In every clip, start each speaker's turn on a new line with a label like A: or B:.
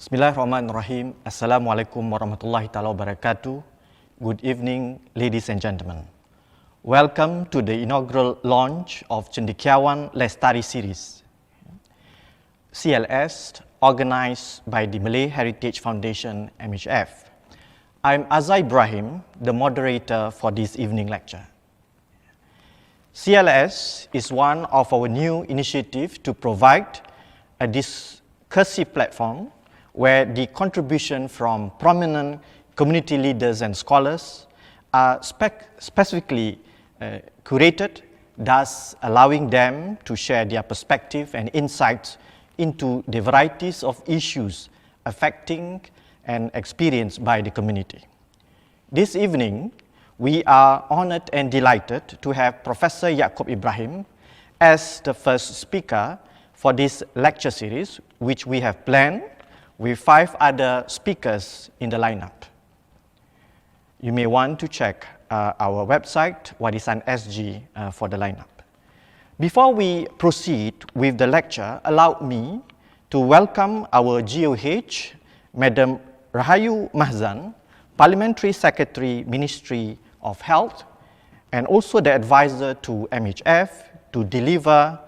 A: Bismillahirrahmanirrahim. Assalamualaikum warahmatullahi taala wabarakatuh. Good evening, ladies and gentlemen. Welcome to the inaugural launch of Cendekiawan Lestari Series, CLS, organized by the Malay Heritage Foundation, MHF. I'm Yaacob Ibrahim, the moderator for this evening lecture. CLS is one of our new initiatives to provide a discursive platform where the contribution from prominent community leaders and scholars are specifically curated, thus allowing them to share their perspective and insights into the varieties of issues affecting and experienced by the community. This evening, we are honored and delighted to have Professor Yaacob Ibrahim as the first speaker for this lecture series, which we have planned with 5 other speakers in the lineup. You may want to check our website, Warisan SG, for the lineup. Before we proceed with the lecture, allow me to welcome our GOH, Madam Rahayu Mahzan, Parliamentary Secretary, Ministry of Health, and also the advisor to MHF, to deliver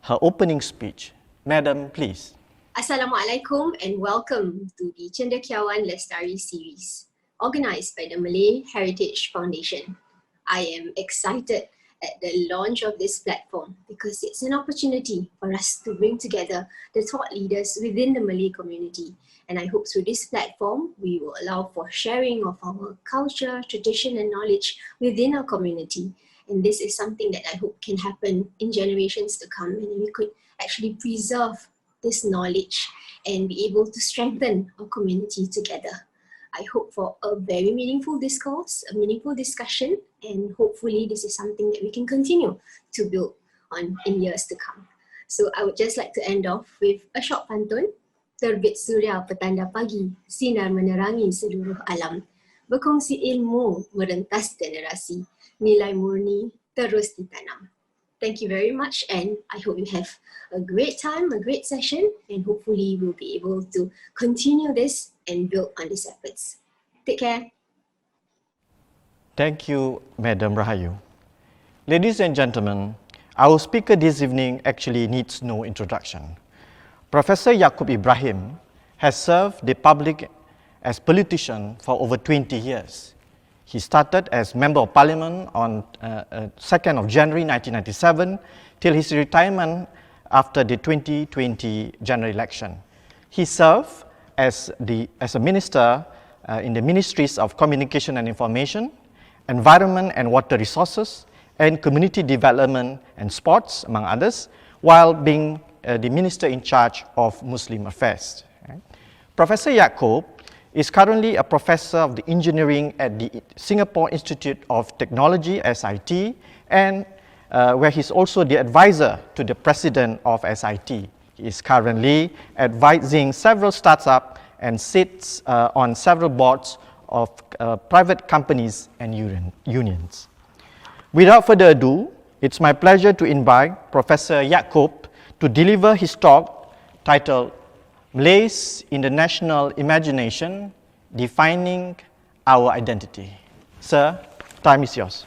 A: her opening speech. Madam, please.
B: Assalamualaikum and welcome to the Cendekiawan Lestari Series, organized by the Malay Heritage Foundation. I am excited at the launch of this platform because it's an opportunity for us to bring together the thought leaders within the Malay community. And I hope through this platform, we will allow for sharing of our culture, tradition, and knowledge within our community. And this is something that I hope can happen in generations to come, and we could actually preserve this knowledge and be able to strengthen our community together. I hope for a very meaningful discourse, a meaningful discussion, and hopefully this is something that we can continue to build on in years to come. So I would just like to end off with a short pantun. Terbit surya petanda pagi, sinar menerangi seluruh alam. Berkongsi ilmu merentas generasi, nilai murni terus ditanam. Thank you very much, and I hope you have a great time, a great session, and hopefully we'll be able to continue this and build on these efforts. Take care.
A: Thank you, Madam Rahayu. Ladies and gentlemen, our speaker this evening actually needs no introduction. Professor Yaacob Ibrahim has served the public as politician for over 20 years. He started as Member of Parliament on 2nd of January 1997 till his retirement after the 2020 general election. He served as a minister in the Ministries of Communication and Information, Environment and Water Resources, and Community Development and Sports, among others, while being the Minister in charge of Muslim Affairs. Professor Yaacob is currently a professor of the engineering at the Singapore Institute of Technology, SIT, and where he's also the advisor to the president of SIT. He is currently advising several startups and sits on several boards of private companies and unions. Without further ado, it's my pleasure to invite Professor Yaacob to deliver his talk titled Malays in the National Imagination, Defining Our Identity. Sir, time is yours.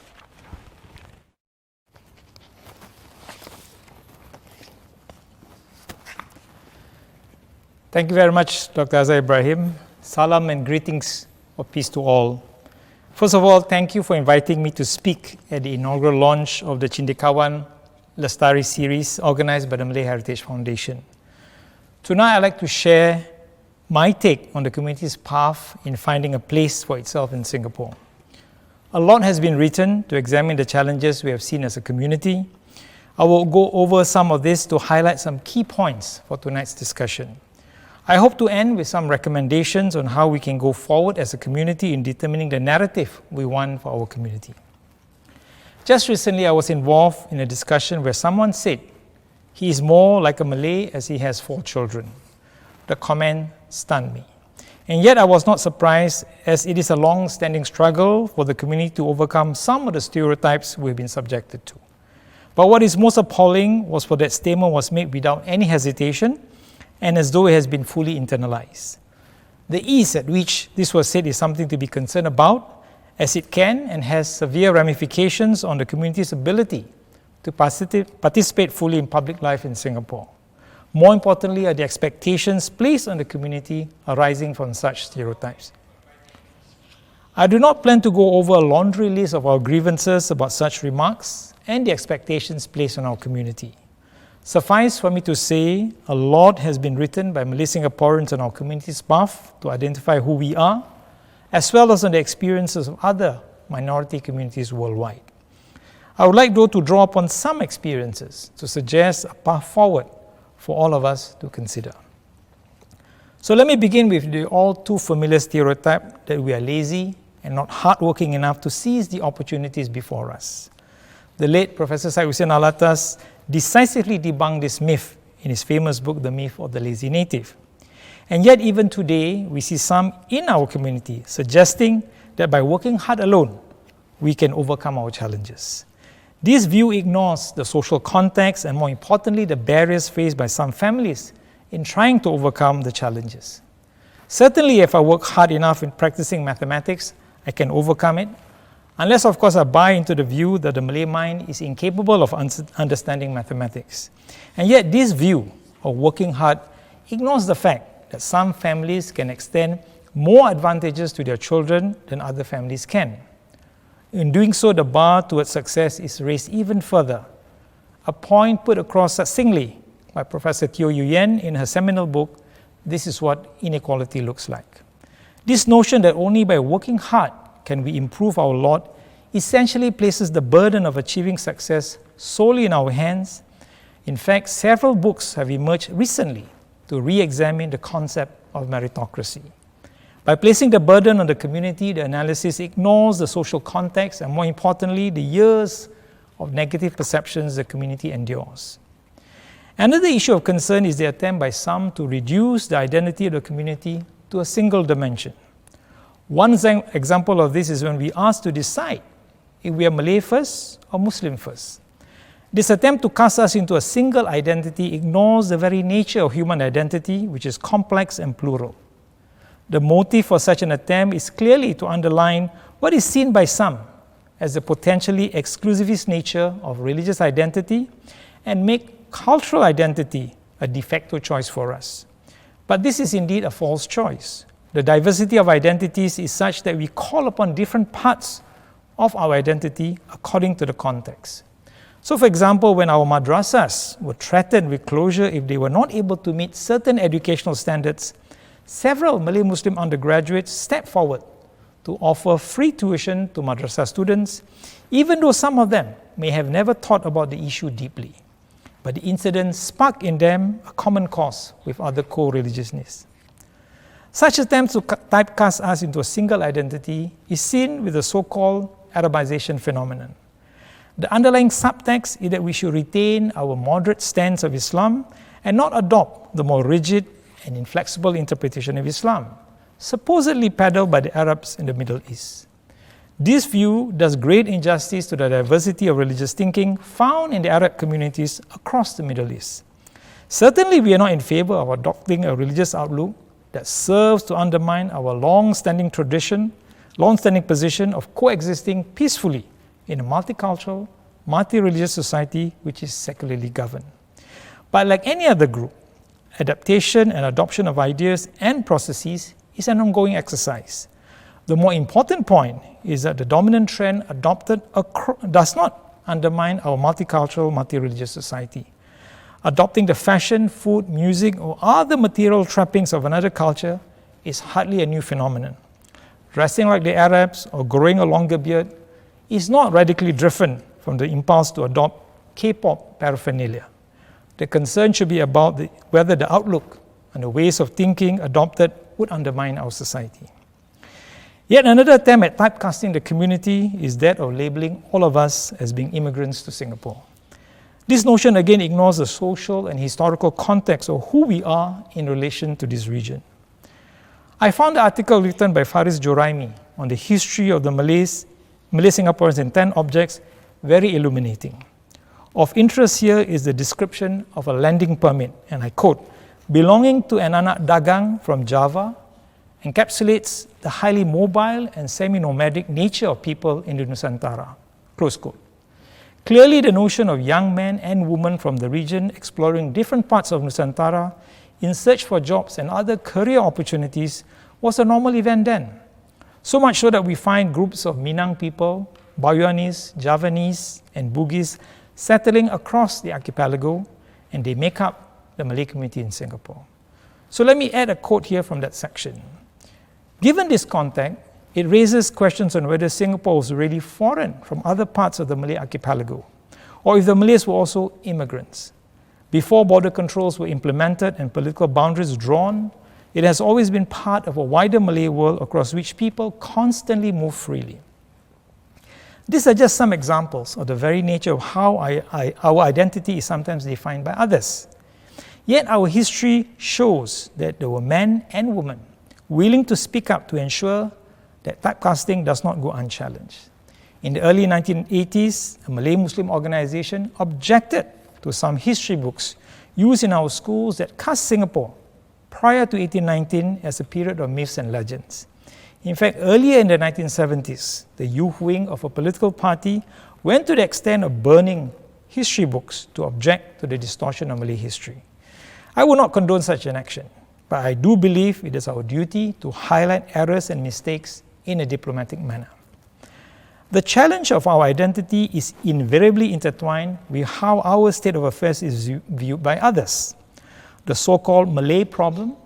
C: Thank you very much, Dr. Yaacob Ibrahim. Salam and greetings of peace to all. First of all, thank you for inviting me to speak at the inaugural launch of the Cendekiawan Lestari Series, organized by the Malay Heritage Foundation. Tonight, I'd like to share my take on the community's path in finding a place for itself in Singapore. A lot has been written to examine the challenges we have seen as a community. I will go over some of this to highlight some key points for tonight's discussion. I hope to end with some recommendations on how we can go forward as a community in determining the narrative we want for our community. Just recently, I was involved in a discussion where someone said, "He is more like a Malay as he has 4 children." The comment stunned me. And yet I was not surprised, as it is a long-standing struggle for the community to overcome some of the stereotypes we've been subjected to. But what is most appalling was for that statement was made without any hesitation and as though it has been fully internalized. The ease at which this was said is something to be concerned about, as it can and has severe ramifications on the community's ability to participate fully in public life in Singapore. More importantly are the expectations placed on the community arising from such stereotypes. I do not plan to go over a laundry list of our grievances about such remarks and the expectations placed on our community. Suffice for me to say, a lot has been written by Malay Singaporeans on our community's path to identify who we are, as well as on the experiences of other minority communities worldwide. I would like though to draw upon some experiences to suggest a path forward for all of us to consider. So let me begin with the all too familiar stereotype that we are lazy and not hardworking enough to seize the opportunities before us. The late Professor Syed Hussein Alatas decisively debunked this myth in his famous book, The Myth of the Lazy Native. And yet even today, we see some in our community suggesting that by working hard alone, we can overcome our challenges. This view ignores the social context and, more importantly, the barriers faced by some families in trying to overcome the challenges. Certainly, if I work hard enough in practicing mathematics, I can overcome it, unless, of course, I buy into the view that the Malay mind is incapable of understanding mathematics. And yet, this view of working hard ignores the fact that some families can extend more advantages to their children than other families can. In doing so, the bar towards success is raised even further, a point put across succinctly by Professor Teo Yu Yen in her seminal book, This is What Inequality Looks Like. This notion that only by working hard can we improve our lot essentially places the burden of achieving success solely in our hands. In fact, several books have emerged recently to re-examine the concept of meritocracy. By placing the burden on the community, the analysis ignores the social context and, more importantly, the years of negative perceptions the community endures. Another issue of concern is the attempt by some to reduce the identity of the community to a single dimension. One example of this is when we ask to decide if we are Malay first or Muslim first. This attempt to cast us into a single identity ignores the very nature of human identity, which is complex and plural. The motive for such an attempt is clearly to underline what is seen by some as the potentially exclusivist nature of religious identity and make cultural identity a de facto choice for us. But this is indeed a false choice. The diversity of identities is such that we call upon different parts of our identity according to the context. So, for example, when our madrasas were threatened with closure if they were not able to meet certain educational standards, several Malay Muslim undergraduates stepped forward to offer free tuition to madrasah students, even though some of them may have never thought about the issue deeply. But the incident sparked in them a common cause with other co-religiousness. Such attempts to typecast us into a single identity is seen with the so-called Arabization phenomenon. The underlying subtext is that we should retain our moderate stance of Islam and not adopt the more rigid and inflexible interpretation of Islam, supposedly peddled by the Arabs in the Middle East. This view does great injustice to the diversity of religious thinking found in the Arab communities across the Middle East. Certainly, we are not in favor of adopting a religious outlook that serves to undermine our long-standing position of coexisting peacefully in a multicultural, multi-religious society which is secularly governed. But like any other group, adaptation and adoption of ideas and processes is an ongoing exercise. The more important point is that the dominant trend adopted does not undermine our multicultural, multi-religious society. Adopting the fashion, food, music, or other material trappings of another culture is hardly a new phenomenon. Dressing like the Arabs or growing a longer beard is not radically different from the impulse to adopt K-pop paraphernalia. The concern should be about whether the outlook and the ways of thinking adopted would undermine our society. Yet another attempt at typecasting the community is that of labeling all of us as being immigrants to Singapore. This notion again ignores the social and historical context of who we are in relation to this region. I found the article written by Faris Joraimi on the history of the Malay Singaporeans in 10 objects very illuminating. Of interest here is the description of a landing permit, and I quote, belonging to an anak dagang from Java encapsulates the highly mobile and semi-nomadic nature of people in the Nusantara, close quote. Clearly, the notion of young men and women from the region exploring different parts of Nusantara in search for jobs and other career opportunities was a normal event then. So much so that we find groups of Minang people, Bayoanese, Javanese, and Bugis settling across the archipelago, and they make up the Malay community in Singapore. So let me add a quote here from that section. Given this context, it raises questions on whether Singapore was really foreign from other parts of the Malay archipelago, or if the Malays were also immigrants. Before border controls were implemented and political boundaries drawn, it has always been part of a wider Malay world across which people constantly move freely. These are just some examples of the very nature of how our identity is sometimes defined by others. Yet our history shows that there were men and women willing to speak up to ensure that typecasting does not go unchallenged. In the early 1980s, a Malay Muslim organization objected to some history books used in our schools that cast Singapore prior to 1819 as a period of myths and legends. In fact, earlier in the 1970s, the youth wing of a political party went to the extent of burning history books to object to the distortion of Malay history. I will not condone such an action, but I do believe it is our duty to highlight errors and mistakes in a diplomatic manner. The challenge of our identity is invariably intertwined with how our state of affairs is viewed by others. The so-called Malay problem,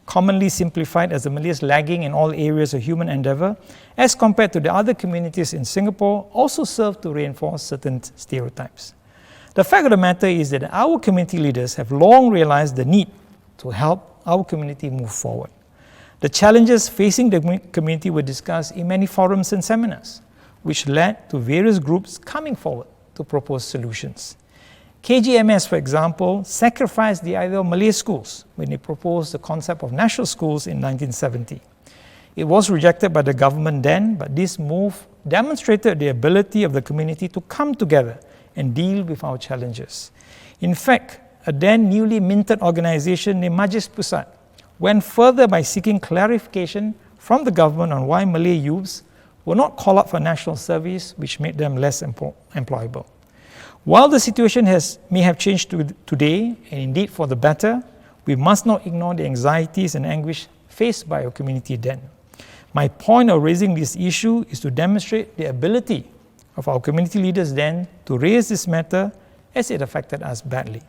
C: commonly simplified as the Malays lagging in all areas of human endeavour, as compared to the other communities in Singapore, also serve to reinforce certain stereotypes. The fact of the matter is that our community leaders have long realised the need to help our community move forward. The challenges facing the community were discussed in many forums and seminars, which led to various groups coming forward to propose solutions. KGMS, for example, sacrificed the idea of Malay schools when it proposed the concept of national schools in 1970. It was rejected by the government then, but this move demonstrated the ability of the community to come together and deal with our challenges. In fact, a then newly minted organization named Majlis Pusat went further by seeking clarification from the government on why Malay youths were not called up for national service, which made them less employable. While the situation may have changed today, and indeed for the better, we must not ignore the anxieties and anguish faced by our community then. My point of raising this issue is to demonstrate the ability of our community leaders then to raise this matter as it affected us badly.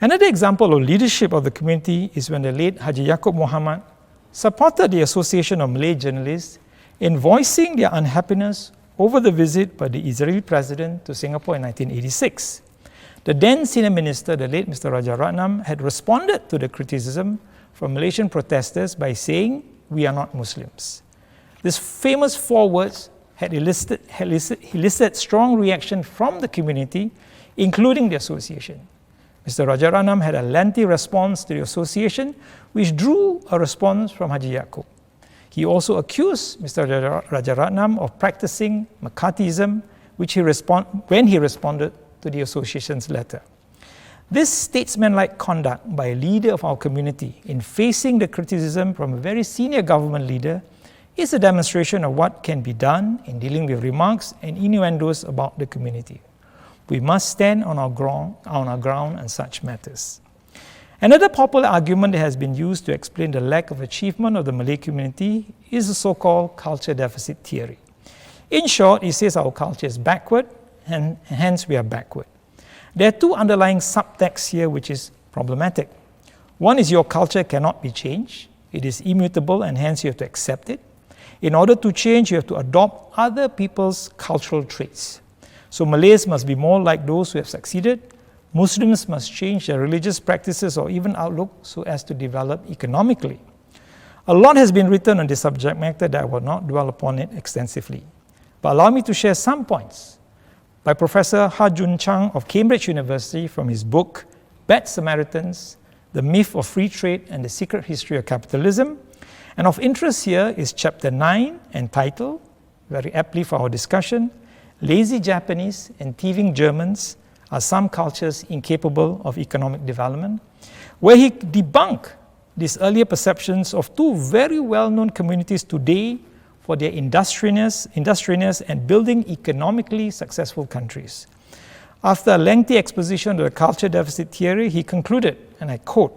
C: Another example of leadership of the community is when the late Haji Yaacob Muhammad supported the Association of Malay Journalists in voicing their unhappiness over the visit by the Israeli president to Singapore in 1986. The then senior minister, the late Mr. Rajaratnam, had responded to the criticism from Malaysian protesters by saying, "We are not Muslims." These famous 4 words had elicited strong reaction from the community, including the association. Mr. Rajaratnam had a lengthy response to the association, which drew a response from Haji Yaacob. He also accused Mr. Rajaratnam of practicing McCarthyism, when he responded to the association's letter. This statesmanlike conduct by a leader of our community in facing the criticism from a very senior government leader is a demonstration of what can be done in dealing with remarks and innuendos about the community. We must stand on our ground on such matters. Another popular argument that has been used to explain the lack of achievement of the Malay community is the so-called culture deficit theory. In short, it says our culture is backward, and hence we are backward. There are 2 underlying subtexts here which is problematic. One is your culture cannot be changed. It is immutable and hence you have to accept it. In order to change, you have to adopt other people's cultural traits. So Malays must be more like those who have succeeded. Muslims must change their religious practices or even outlook so as to develop economically. A lot has been written on this subject matter that I will not dwell upon it extensively. But allow me to share some points by Professor Ha Jun Chang of Cambridge University from his book, Bad Samaritans, The Myth of Free Trade and the Secret History of Capitalism. And of interest here is Chapter 9, entitled, very aptly for our discussion, Lazy Japanese and Thieving Germans Are Some Cultures Incapable of Economic Development, where he debunked these earlier perceptions of two very well-known communities today for their industriousness and building economically successful countries. After a lengthy exposition of the culture deficit theory, he concluded, and I quote,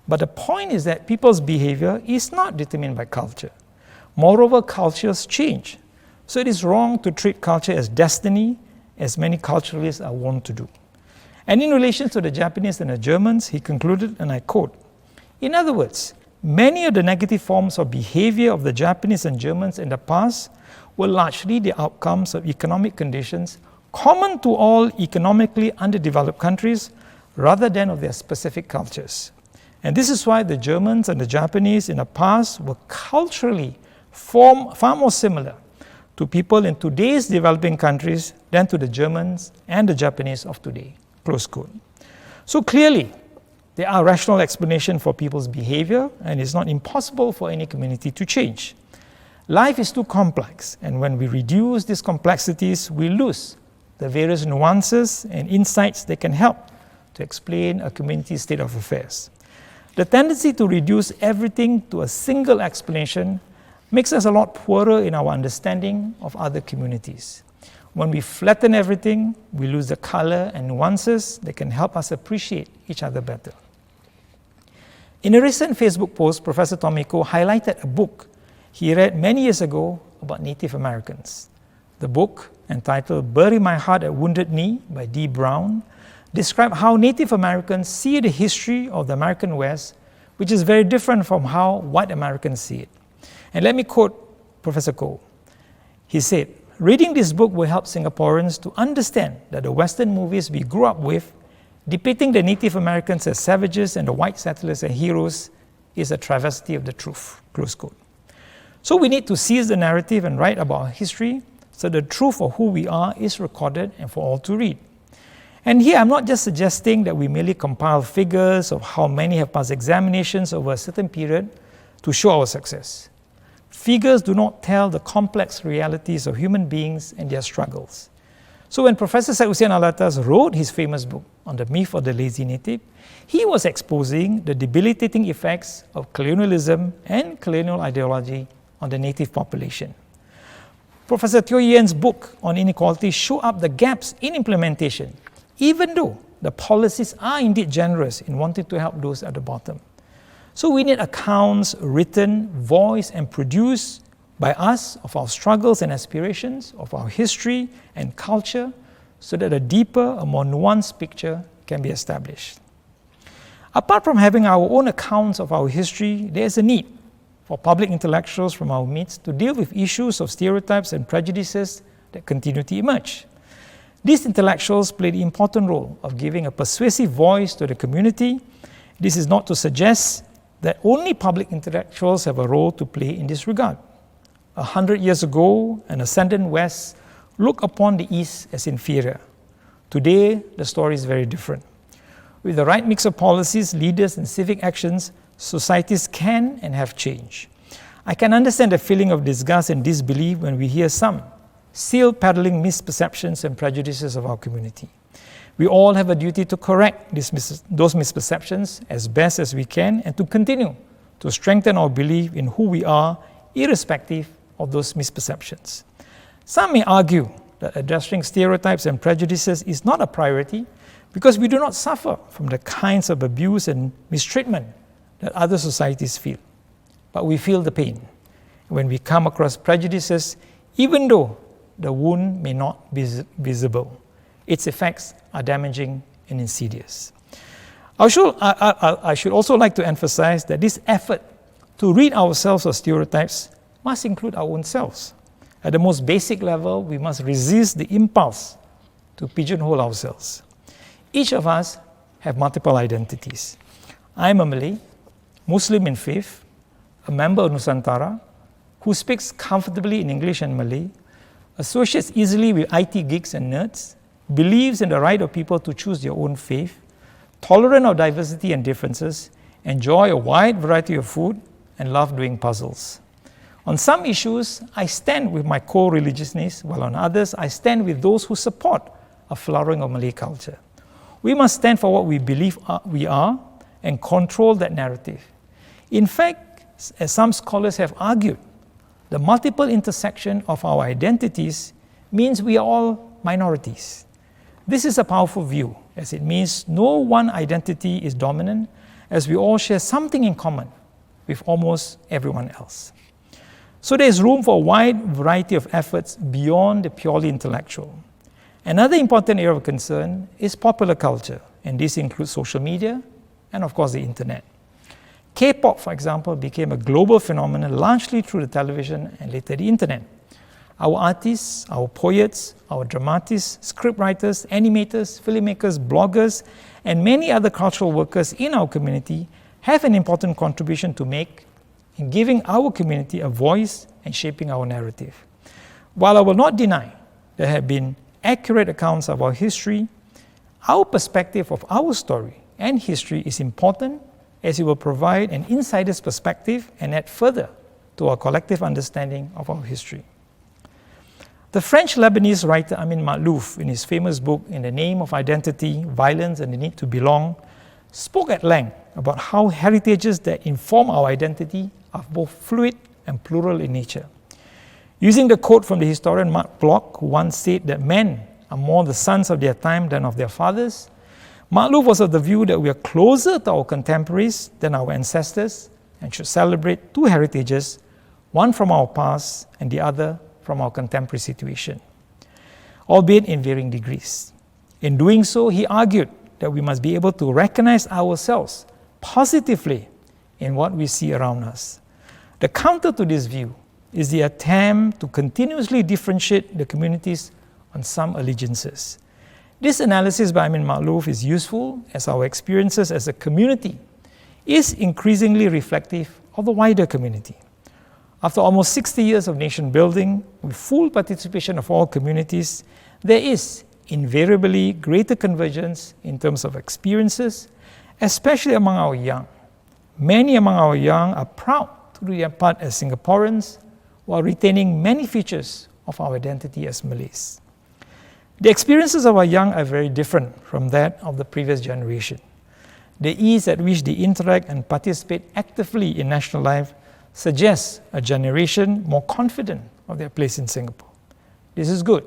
C: "But the point is that people's behavior is not determined by culture. Moreover, cultures change. So it is wrong to treat culture as destiny, as many culturalists are wont to do." And in relation to the Japanese and the Germans, he concluded, and I quote, "In other words, many of the negative forms of behavior of the Japanese and Germans in the past were largely the outcomes of economic conditions common to all economically underdeveloped countries rather than of their specific cultures. And this is why the Germans and the Japanese in the past were culturally far more similar to people in today's developing countries than to the Germans and the Japanese of today." Close quote. So clearly, there are rational explanations for people's behavior, and it's not impossible for any community to change. Life is too complex, and when we reduce these complexities, we lose the various nuances and insights that can help to explain a community's state of affairs. The tendency to reduce everything to a single explanation makes us a lot poorer in our understanding of other communities. When we flatten everything, we lose the color and nuances that can help us appreciate each other better. In a recent Facebook post, Professor Tomiko highlighted a book he read many years ago about Native Americans. The book, entitled "Bury My Heart at Wounded Knee" by D. Brown, described how Native Americans see the history of the American West, which is very different from how white Americans see it. And let me quote Professor Koh. He said, "Reading this book will help Singaporeans to understand that the Western movies we grew up with, depicting the Native Americans as savages and the white settlers as heroes, is a travesty of the truth." Close quote. So we need to seize the narrative and write about our history so the truth of who we are is recorded and for all to read. And here I'm not just suggesting that we merely compile figures of how many have passed examinations over a certain period to show our success. Figures do not tell the complex realities of human beings and their struggles. So when Professor Syed Hussein Alatas wrote his famous book on the myth of the lazy native, he was exposing the debilitating effects of colonialism and colonial ideology on the native population. Professor Teo Yen's book on inequality showed up the gaps in implementation, even though the policies are indeed generous in wanting to help those at the bottom. So we need accounts written, voiced, and produced by us of our struggles and aspirations, of our history and culture, so that a deeper, a more nuanced picture can be established. Apart from having our own accounts of our history, there is a need for public intellectuals from our midst to deal with issues of stereotypes and prejudices that continue to emerge. These intellectuals play the important role of giving a persuasive voice to the community. This is not to suggest that only public intellectuals have a role to play in this regard. 100 years ago, an ascendant West looked upon the East as inferior. Today, the story is very different. With the right mix of policies, leaders, and civic actions, societies can and have changed. I can understand the feeling of disgust and disbelief when we hear some still peddling misperceptions and prejudices of our community. We all have a duty to correct those misperceptions as best as we can and to continue to strengthen our belief in who we are, irrespective of those misperceptions. Some may argue that addressing stereotypes and prejudices is not a priority because we do not suffer from the kinds of abuse and mistreatment that other societies feel. But we feel the pain when we come across prejudices, even though the wound may not be visible. Its effects are damaging and insidious. I should also like to emphasize that this effort to rid ourselves of stereotypes must include our own selves. At the most basic level, we must resist the impulse to pigeonhole ourselves. Each of us have multiple identities. I am a Malay, Muslim in faith, a member of Nusantara, who speaks comfortably in English and Malay, associates easily with IT geeks and nerds, believes in the right of people to choose their own faith, tolerant of diversity and differences, enjoy a wide variety of food, and love doing puzzles. On some issues, I stand with my co-religiousness, while on others, I stand with those who support a flowering of Malay culture. We must stand for what we believe we are and control that narrative. In fact, as some scholars have argued, the multiple intersection of our identities means we are all minorities. This is a powerful view, as it means no one identity is dominant, as we all share something in common with almost everyone else. So there is room for a wide variety of efforts beyond the purely intellectual. Another important area of concern is popular culture, and this includes social media and, of course, the internet. K-pop, for example, became a global phenomenon largely through the television and later the internet. Our artists, our poets, our dramatists, scriptwriters, animators, filmmakers, bloggers, and many other cultural workers in our community have an important contribution to make in giving our community a voice and shaping our narrative. While I will not deny there have been accurate accounts of our history, our perspective of our story and history is important, as it will provide an insider's perspective and add further to our collective understanding of our history. The French-Lebanese writer Amin Maalouf, in his famous book In the Name of Identity, Violence and the Need to Belong, spoke at length about how heritages that inform our identity are both fluid and plural in nature. Using the quote from the historian Mark Bloch, who once said that men are more the sons of their time than of their fathers, Maalouf was of the view that we are closer to our contemporaries than our ancestors and should celebrate two heritages, one from our past and the other from our contemporary situation, albeit in varying degrees. In doing so, he argued that we must be able to recognize ourselves positively in what we see around us. The counter to this view is the attempt to continuously differentiate the communities on some allegiances. This analysis by Amin Maalouf is useful as our experiences as a community is increasingly reflective of the wider community. After almost 60 years of nation building, with full participation of all communities, there is invariably greater convergence in terms of experiences, especially among our young. Many among our young are proud to do their part as Singaporeans while retaining many features of our identity as Malays. The experiences of our young are very different from that of the previous generation. The ease at which they interact and participate actively in national life suggests a generation more confident of their place in Singapore. This is good.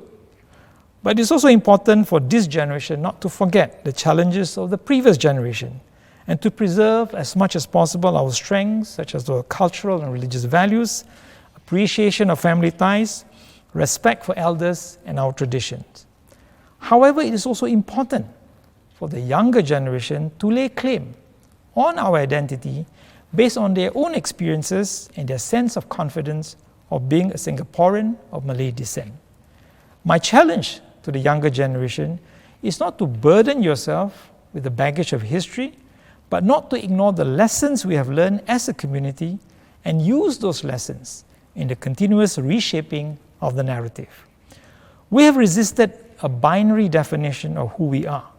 C: But it's also important for this generation not to forget the challenges of the previous generation and to preserve as much as possible our strengths, such as our cultural and religious values, appreciation of family ties, respect for elders, and our traditions. However, it is also important for the younger generation to lay claim on our identity based on their own experiences and their sense of confidence of being a Singaporean of Malay descent. My challenge to the younger generation is not to burden yourself with the baggage of history, but not to ignore the lessons we have learned as a community and use those lessons in the continuous reshaping of the narrative. We have resisted a binary definition of who we are,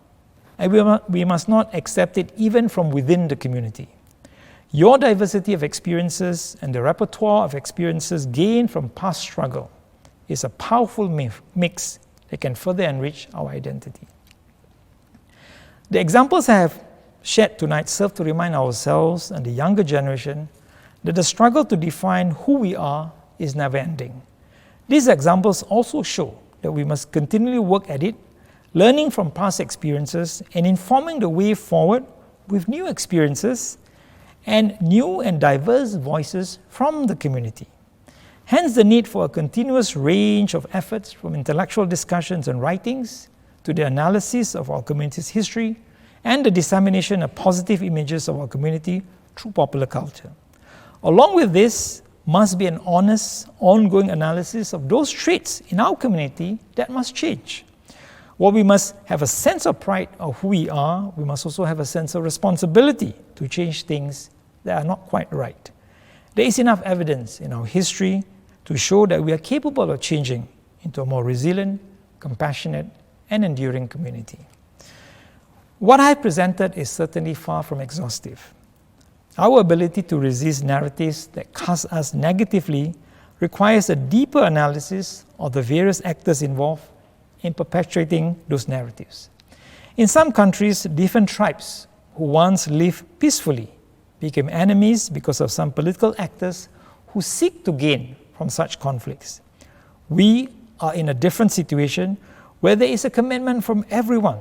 C: and we must not accept it even from within the community. Your diversity of experiences and the repertoire of experiences gained from past struggle is a powerful mix that can further enrich our identity. The examples I have shared tonight serve to remind ourselves and the younger generation that the struggle to define who we are is never ending. These examples also show that we must continually work at it, learning from past experiences and informing the way forward with new experiences and new and diverse voices from the community. Hence the need for a continuous range of efforts, from intellectual discussions and writings to the analysis of our community's history and the dissemination of positive images of our community through popular culture. Along with this must be an honest, ongoing analysis of those traits in our community that must change. While we must have a sense of pride of who we are, we must also have a sense of responsibility to change things that are not quite right. There is enough evidence in our history to show that we are capable of changing into a more resilient, compassionate, and enduring community. What I presented is certainly far from exhaustive. Our ability to resist narratives that cast us negatively requires a deeper analysis of the various actors involved in perpetuating those narratives. In some countries, different tribes who once lived peacefully became enemies because of some political actors who seek to gain from such conflicts. We are in a different situation where there is a commitment from everyone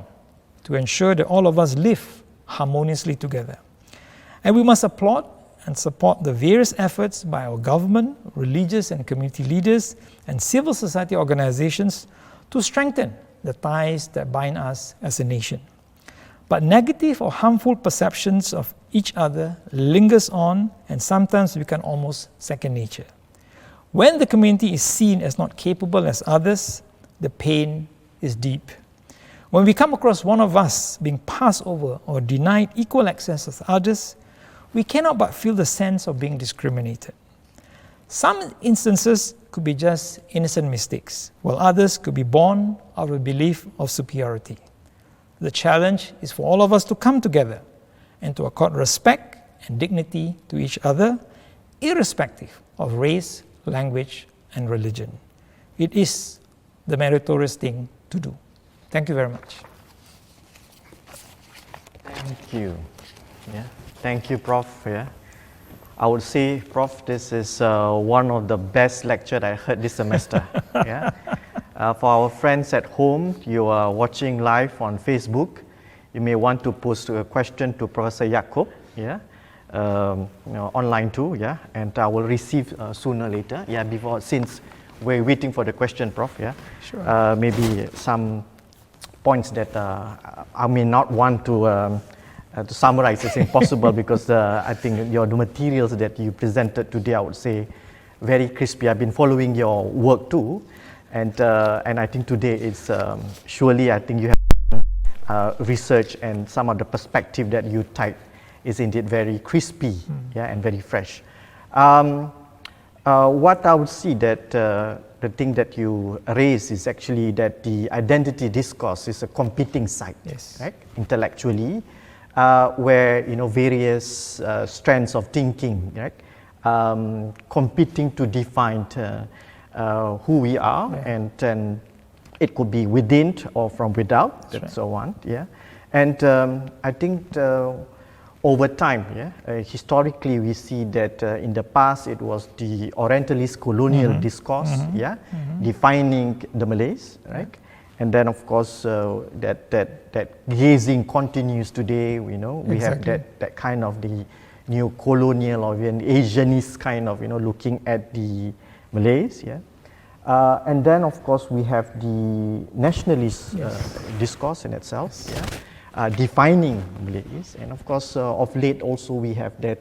C: to ensure that all of us live harmoniously together. And we must applaud and support the various efforts by our government, religious and community leaders, and civil society organizations to strengthen the ties that bind us as a nation. But negative or harmful perceptions of each other lingers on and sometimes become almost second nature. When the community is seen as not capable as others, the pain is deep. When we come across one of us being passed over or denied equal access as others, we cannot but feel the sense of being discriminated. Some instances could be just innocent mistakes, while others could be born out of a belief of superiority. The challenge is for all of us to come together and to accord respect and dignity to each other, irrespective of race, language, and religion. It is the meritorious thing to do. Thank you very much.
A: Thank you. Yeah. Thank you, Prof. Yeah. I would say, Prof, this is one of the best lectures I heard this semester. Yeah. For our friends at home, you are watching live on Facebook, you may want to post a question to Professor Yaacob, yeah, online too, yeah, and I will receive sooner or later, yeah, before, since we're waiting for the question, Prof, yeah.
C: Sure.
A: Maybe some points that I may not want to summarize. It's impossible because I think the materials that you presented today, I would say, very crispy. I've been following your work too. And I think today is surely, I think you have done research, and some of the perspective that you type is indeed very crispy, yeah, and very fresh. What I would see that the thing that you raise is actually that the identity discourse is a competing side,
C: yes,
A: right? Intellectually, where various strands of thinking, right, competing to define who we are, yeah, and then it could be within or from without, and so on, yeah. And I think over time, yeah, historically we see that in the past it was the Orientalist colonial discourse, yeah, defining the Malays, right? And then of course that gazing continues today. We have that kind of the new colonial or even Asianist kind of looking at the Malays, yeah. And then of course we have the nationalist discourse in itself, yeah, defining Malays, and of course of late also we have that,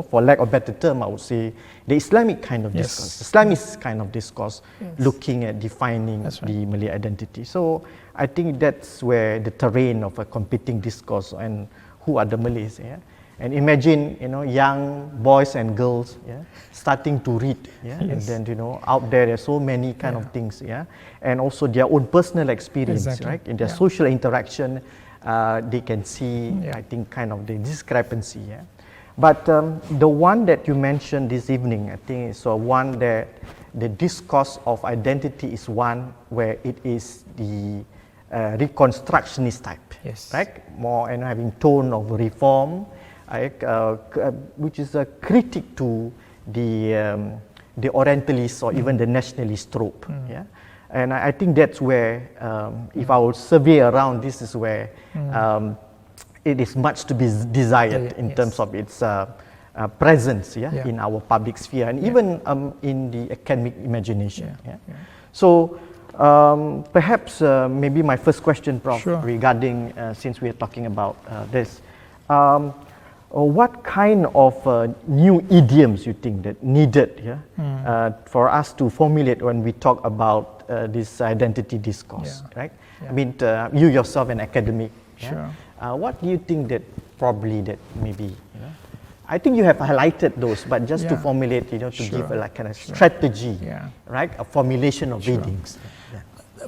A: for lack of a better term, I would say the Islamic kind of discourse, Islamist kind of discourse, looking at defining the Malay identity. So I think that's where the terrain of a competing discourse and who are the Malays, yeah. And imagine, young boys and girls, yeah, starting to read, yeah, and then, out there are so many kind of things, yeah, and also their own personal experience, right, in their social interaction, they can see, I think, kind of the discrepancy, yeah. But the one that you mentioned this evening, I think, is one that the discourse of identity is one where it is the reconstructionist type, right, more and having tone of reform, which is a critique to the Orientalist or even the nationalist trope. Yeah? And I think that's where, if I would survey around, this is where it is much to be desired in terms of its presence, in our public sphere and even in the academic imagination. So perhaps maybe my first question, Prof, regarding, since we are talking about this, what kind of new idioms you think that needed for us to formulate when we talk about this identity discourse, right? I mean, you yourself an academic, what do you think that probably that maybe, I think you have highlighted those, but just to formulate, to give a like kind of strategy, right? A formulation of readings.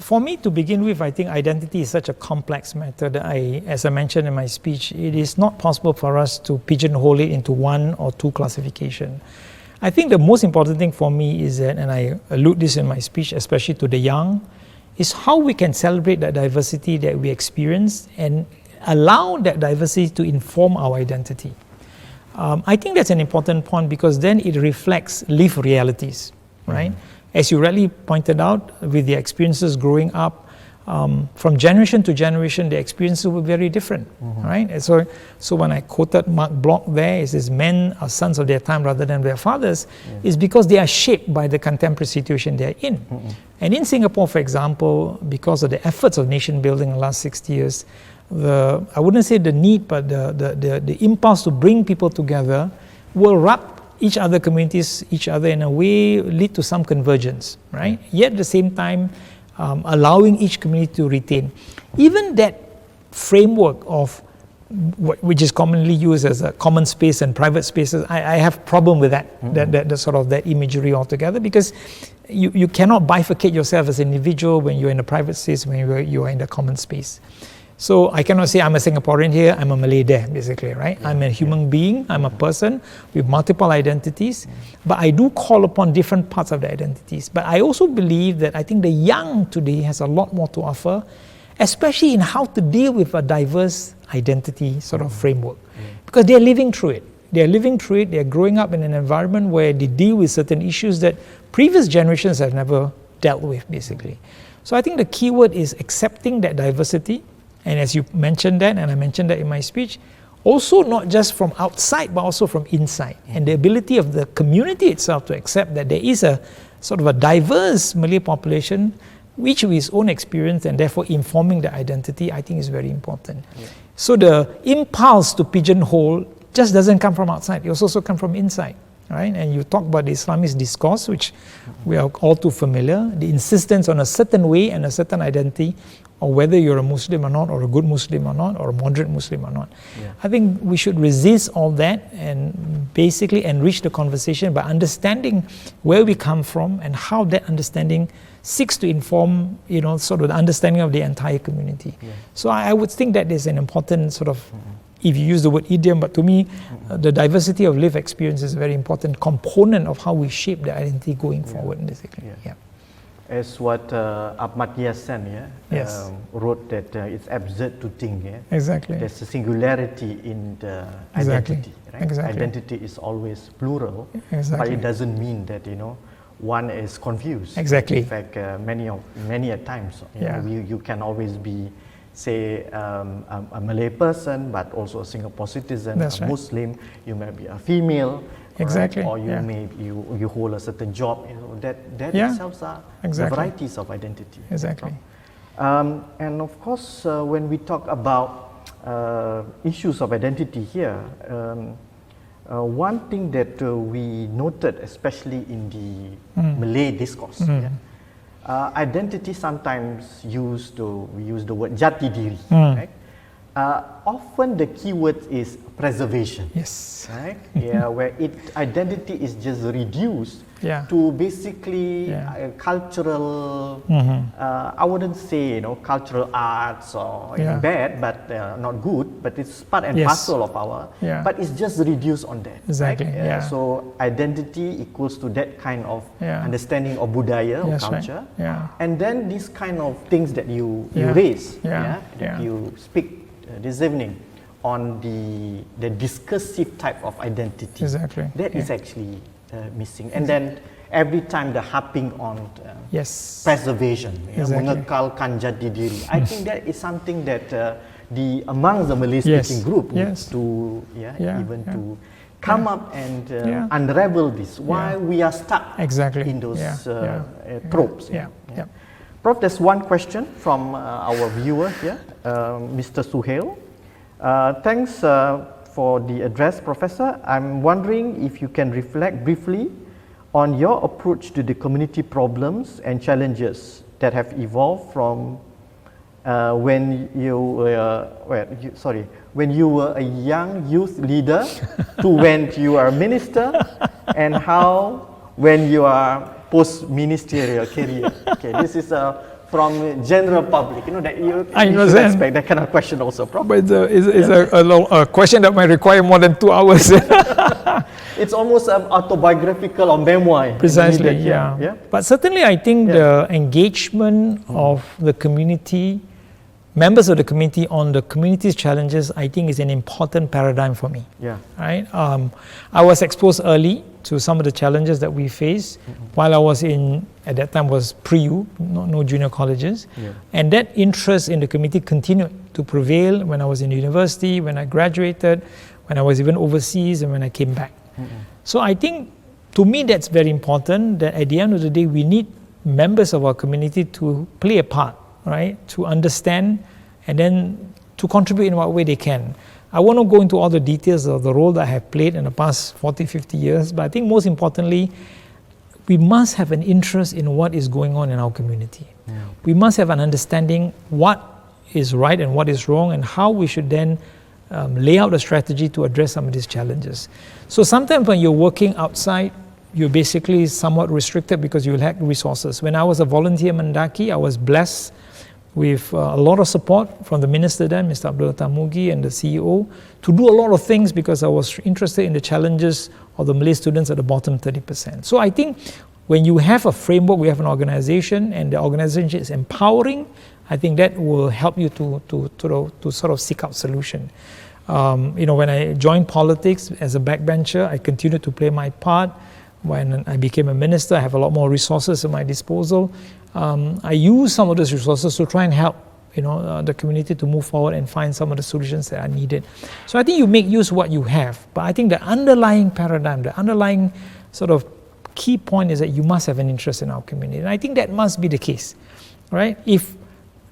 C: For me, to begin with, I think identity is such a complex matter that as I mentioned in my speech, it is not possible for us to pigeonhole it into one or two classification. I think the most important thing for me is that, and I allude this in my speech, especially to the young, is how we can celebrate that diversity that we experience and allow that diversity to inform our identity. I think that's an important point because then it reflects lived realities, right? As you rightly pointed out, with the experiences growing up, from generation to generation, the experiences were very different, right? And so when I quoted Mark Bloch there, it says men are sons of their time rather than their fathers, is because they are shaped by the contemporary situation they are in. And in Singapore, for example, because of the efforts of nation building in the last 60 years, I wouldn't say the need, but the impulse to bring people together will wrap each other communities, each other in a way, lead to some convergence, right? Yet at the same time, allowing each community to retain. Even that framework of which is commonly used as a common space and private spaces, I have problem with that, that sort of that imagery altogether, because you cannot bifurcate yourself as an individual when you're in a private space, when you are in the common space. So I cannot say I'm a Singaporean here, I'm a Malay there, basically, right? I'm a human being, I'm a person with multiple identities, but I do call upon different parts of the identities. But I also believe that I think the young today has a lot more to offer, especially in how to deal with a diverse identity sort of framework, because they're living through it. They're growing up in an environment where they deal with certain issues that previous generations have never dealt with, basically. So I think the key word is accepting that diversity. And as you mentioned that, and I mentioned that in my speech, also not just from outside, but also from inside. And the ability of the community itself to accept that there is a sort of a diverse Malay population, each with its own experience, and therefore informing the identity, I think is very important. So the impulse to pigeonhole just doesn't come from outside, it also comes from inside. Right? And you talk about the Islamist discourse, which we are all too familiar, the insistence on a certain way and a certain identity, or whether you're a Muslim or not, or a good Muslim or not, or a moderate Muslim or not. I think we should resist all that and basically enrich the conversation by understanding where we come from and how that understanding seeks to inform, sort of the understanding of the entire community. So I would think that is an important sort of, if you use the word idiom, but to me, the diversity of lived experience is a very important component of how we shape the identity going forward, basically.
A: As what Amartya Sen wrote, that it's absurd to think there's a singularity in the identity. Right? Identity is always plural, but it doesn't mean that one is confused. In fact, many a times you can always be, say, a Malay person, but also a Singapore citizen, Muslim. You may be a female. Right? Or you hold a certain job, that itself are the varieties of identity. And of course, when we talk about issues of identity here, one thing that we noted, especially in the Malay discourse, identity sometimes we use the word jati diri, right? Often the keyword is preservation. Right? Where identity is just reduced to basically cultural, I wouldn't say cultural arts or bad, but not good, but it's part and parcel of our, but it's just reduced on that. Right? So identity equals to that kind of understanding of budaya or culture, and then these kind of things that you raise, that you speak this evening on the discursive type of identity, that is actually missing. And then every time the harping on preservation, mengekalkan jati diri, I think that is something that among the Malay speaking group needs to to come up and unravel this, why we are stuck in those tropes. Prof, there's one question from our viewer here, Mr. Suhail. Thanks for the address, Professor. I'm wondering if you can reflect briefly on your approach to the community problems and challenges that have evolved from when you were a young youth leader to when you are a minister, and how when you are post-ministerial career. This is from general public, that you should expect that kind of question also, probably.
C: But it's a question that might require more than 2 hours.
A: It's almost autobiographical or memoir.
C: Precisely, But certainly I think the engagement of the community members of the community on the community's challenges, I think is an important paradigm for me.
A: Yeah.
C: Right? I was exposed early to some of the challenges that we face while I was at that time was pre-U, no junior colleges.
A: Yeah.
C: And that interest in the community continued to prevail when I was in university, when I graduated, when I was even overseas, and when I came back. So I think, to me, that's very important, that at the end of the day, we need members of our community to play a part, right? To understand and then to contribute in what way they can. I won't go into all the details of the role that I have played in the past 40, 50 years, but I think most importantly, we must have an interest in what is going on in our community. Yeah. We must have an understanding what is right and what is wrong, and how we should then lay out a strategy to address some of these challenges. So sometimes when you're working outside, you're basically somewhat restricted because you lack resources. When I was a volunteer in Mendaki, I was blessed with a lot of support from the minister then, Mr. Abdul Tamugi, and the CEO, to do a lot of things because I was interested in the challenges of the Malay students at the bottom 30%. So I think when you have a framework, we have an organization, and the organization is empowering, I think that will help you to sort of seek out solution. When I joined politics as a backbencher, I continued to play my part. When I became a minister, I have a lot more resources at my disposal. I use some of those resources to try and help the community to move forward and find some of the solutions that are needed. So I think you make use of what you have, but I think the underlying paradigm, the underlying sort of key point is that you must have an interest in our community. And I think that must be the case, right? If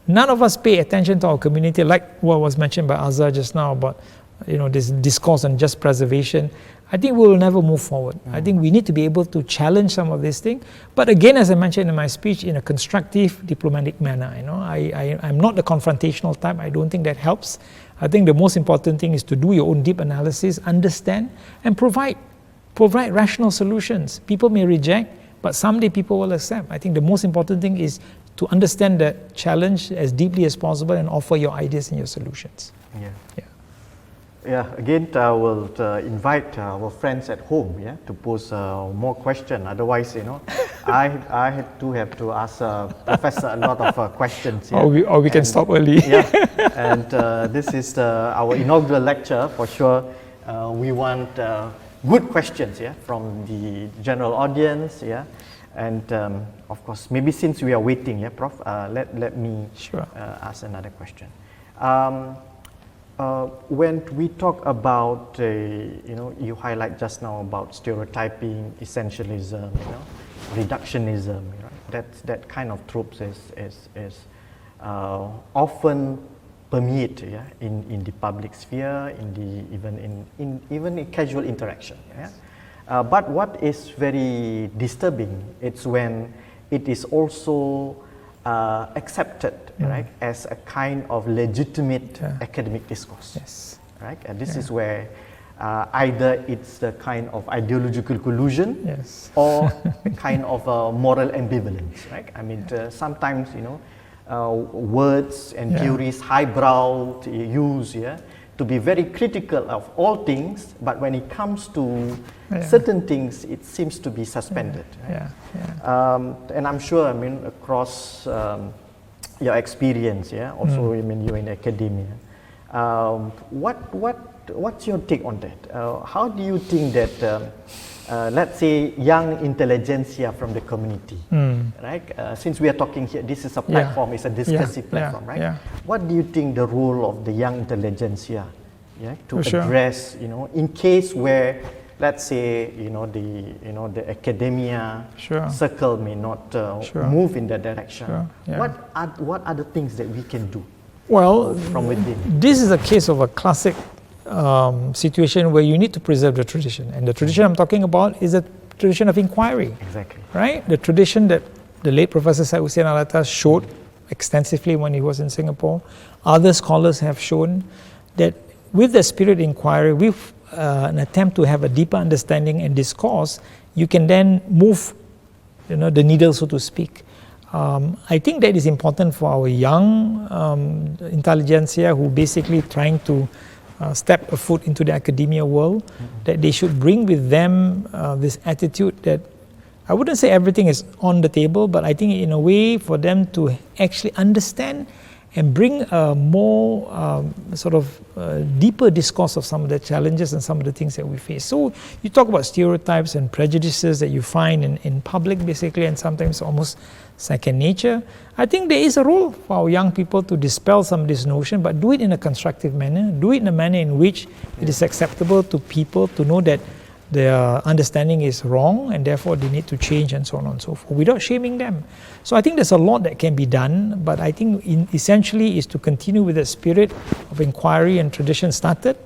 C: none of us pay attention to our community, like what was mentioned by Azhar just now about this discourse on just preservation, I think we will never move forward. I think we need to be able to challenge some of these things. But again, as I mentioned in my speech, in a constructive, diplomatic manner. I'm not the confrontational type. I don't think that helps. I think the most important thing is to do your own deep analysis, understand, and provide rational solutions. People may reject, but someday people will accept. I think the most important thing is to understand the challenge as deeply as possible and offer your ideas and your solutions.
A: Yeah, again, I will invite our friends at home, to pose more questions. Otherwise, I have to ask Professor a lot of questions.
C: Or we can stop early.
A: And this is our inaugural lecture. For sure, we want good questions, from the general audience, And of course, maybe since we are waiting, Prof, let me ask another question. When we talk about, you highlight just now about stereotyping, essentialism, reductionism, that kind of tropes is often permeate in the public sphere, even in casual interaction. But what is very disturbing, it's when it is also accepted, right, as a kind of legitimate academic discourse.
C: Yes.
A: Right, and this is where either it's the kind of ideological collusion, or a kind of moral ambivalence. Right, I mean, sometimes words and theories highbrow use to be very critical of all things, but when it comes to certain things, it seems to be suspended. And I'm sure, across your experience, also, you're in academia. What's your take on that? How do you think that, let's say, young intelligentsia from the community, right? Since we are talking here, this is a platform, it's a discursive platform, right? What do you think the role of the young intelligentsia, to address, in case where, let's say, the academia circle may not move in that direction? What are the things that we can do?
C: Well,
A: from within?
C: This is a case of a classic situation where you need to preserve the tradition. And the tradition I'm talking about is a tradition of inquiry.
A: Exactly.
C: Right? The tradition that the late Professor Syed Hussein Alatas showed extensively when he was in Singapore. Other scholars have shown that with the spirit of inquiry, with an attempt to have a deeper understanding and discourse, you can then move the needle, so to speak. I think that is important for our young intelligentsia who basically trying to step a foot into the academia world, that they should bring with them this attitude that, I wouldn't say everything is on the table, but I think in a way for them to actually understand and bring a more deeper discourse of some of the challenges and some of the things that we face. So you talk about stereotypes and prejudices that you find in public basically, and sometimes almost second nature. I think there is a role for our young people to dispel some of this notion, but do it in a constructive manner, do it in a manner in which it is acceptable to people to know that their understanding is wrong and therefore they need to change and so on and so forth, without shaming them. So I think there's a lot that can be done, but I think essentially is to continue with the spirit of inquiry and tradition started,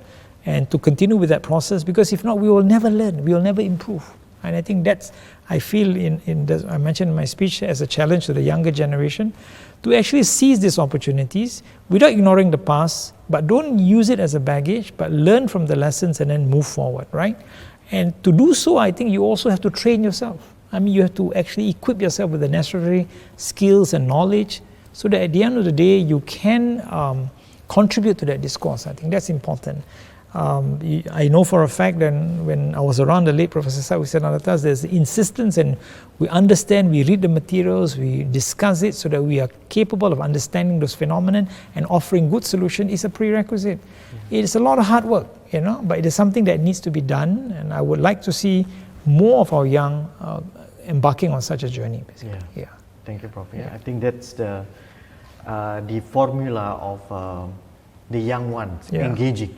C: and to continue with that process, because if not, we will never learn, we will never improve. And I think that's, I feel I mentioned in my speech, as a challenge to the younger generation, to actually seize these opportunities without ignoring the past, but don't use it as a baggage, but learn from the lessons and then move forward, right? And to do so, I think you also have to train yourself. I mean, you have to actually equip yourself with the necessary skills and knowledge so that at the end of the day, you can contribute to that discourse. I think that's important. I know for a fact that when I was around the late Professor Sawisanalatas, there's insistence, and we understand, we read the materials, we discuss it so that we are capable of understanding those phenomena, and offering good solution is a prerequisite. It is a lot of hard work, but it is something that needs to be done, and I would like to see more of our young embarking on such a journey, basically. Yeah.
A: Thank you, Prof. I think that's the formula of the young ones engaging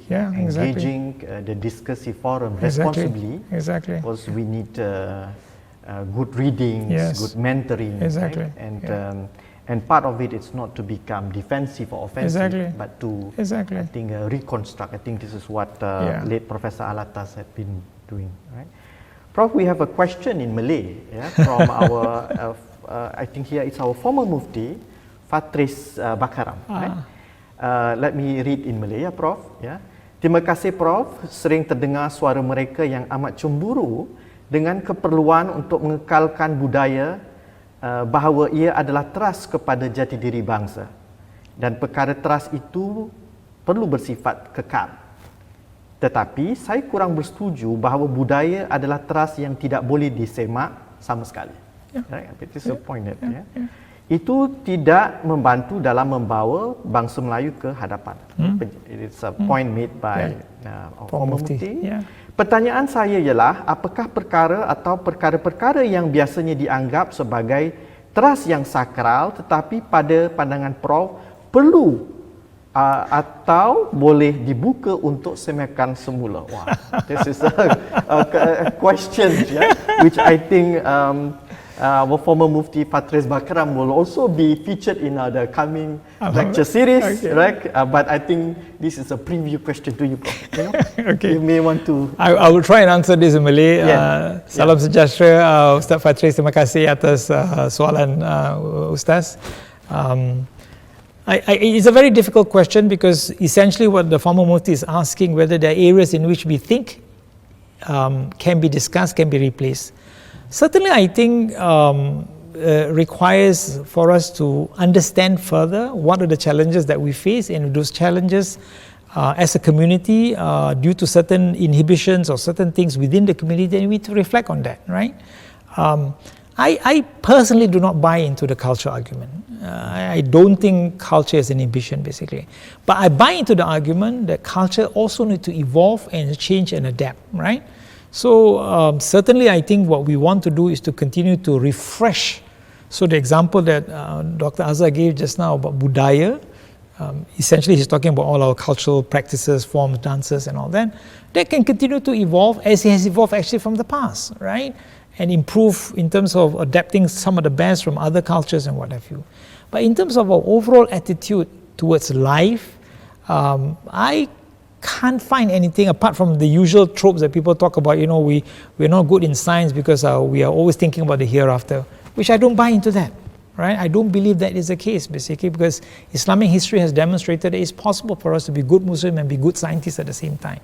A: the discursive forum responsibly.
C: Exactly.
A: Because we need good readings, good mentoring, right? And part of it is not to become defensive or offensive, but to I think reconstruct. I think this is what late Professor Alatas had been doing, right? Prof, we have a question in Malay from our I think here it's our former Mufti Fatris Bakaram, right? Let me read in Malay, Prof. Terima kasih, Prof. Sering terdengar suara mereka yang amat cemburu dengan keperluan untuk mengekalkan budaya, bahawa ia adalah teras kepada jati diri bangsa, dan perkara teras itu perlu bersifat kekal. Tetapi saya kurang bersetuju bahawa budaya adalah teras yang tidak boleh disemak sama sekali. Right? This is a point that itu tidak membantu dalam membawa bangsa Melayu ke hadapan. It's a point made by former Mufti. Pertanyaan saya ialah, apakah perkara atau perkara-perkara yang biasanya dianggap sebagai teras yang sakral tetapi pada pandangan Prof perlu atau boleh dibuka untuk semakan semula? Wow, this is a question which I think our former Mufti Fatris Bakaram will also be featured in the coming lecture series, right? But I think this is a preview question to you, Prof. You may want to...
C: I will try and answer this in Malay. Salam sejahtera, Ustaz Fatris. Terima kasih atas soalan Ustaz. It's a very difficult question, because essentially what the former Mufti is asking, whether there are areas in which we think can be discussed, can be replaced. Certainly, I think requires for us to understand further what are the challenges that we face, and those challenges as a community due to certain inhibitions or certain things within the community, and we need to reflect on that, right? I personally do not buy into the culture argument. I don't think culture is an inhibition, basically. But I buy into the argument that culture also needs to evolve and change and adapt, right? So certainly I think what we want to do is to continue to refresh. So the example that Dr. Azhar gave just now about budaya, essentially he's talking about all our cultural practices, forms, dances and all that, that can continue to evolve as it has evolved actually from the past, right? And improve in terms of adapting some of the best from other cultures and what have you. But in terms of our overall attitude towards life, I can't find anything apart from the usual tropes that people talk about. We're not good in science because we are always thinking about the hereafter, which I don't buy into that, right? I don't believe that is the case, basically, because Islamic history has demonstrated that it's possible for us to be good Muslim and be good scientists at the same time.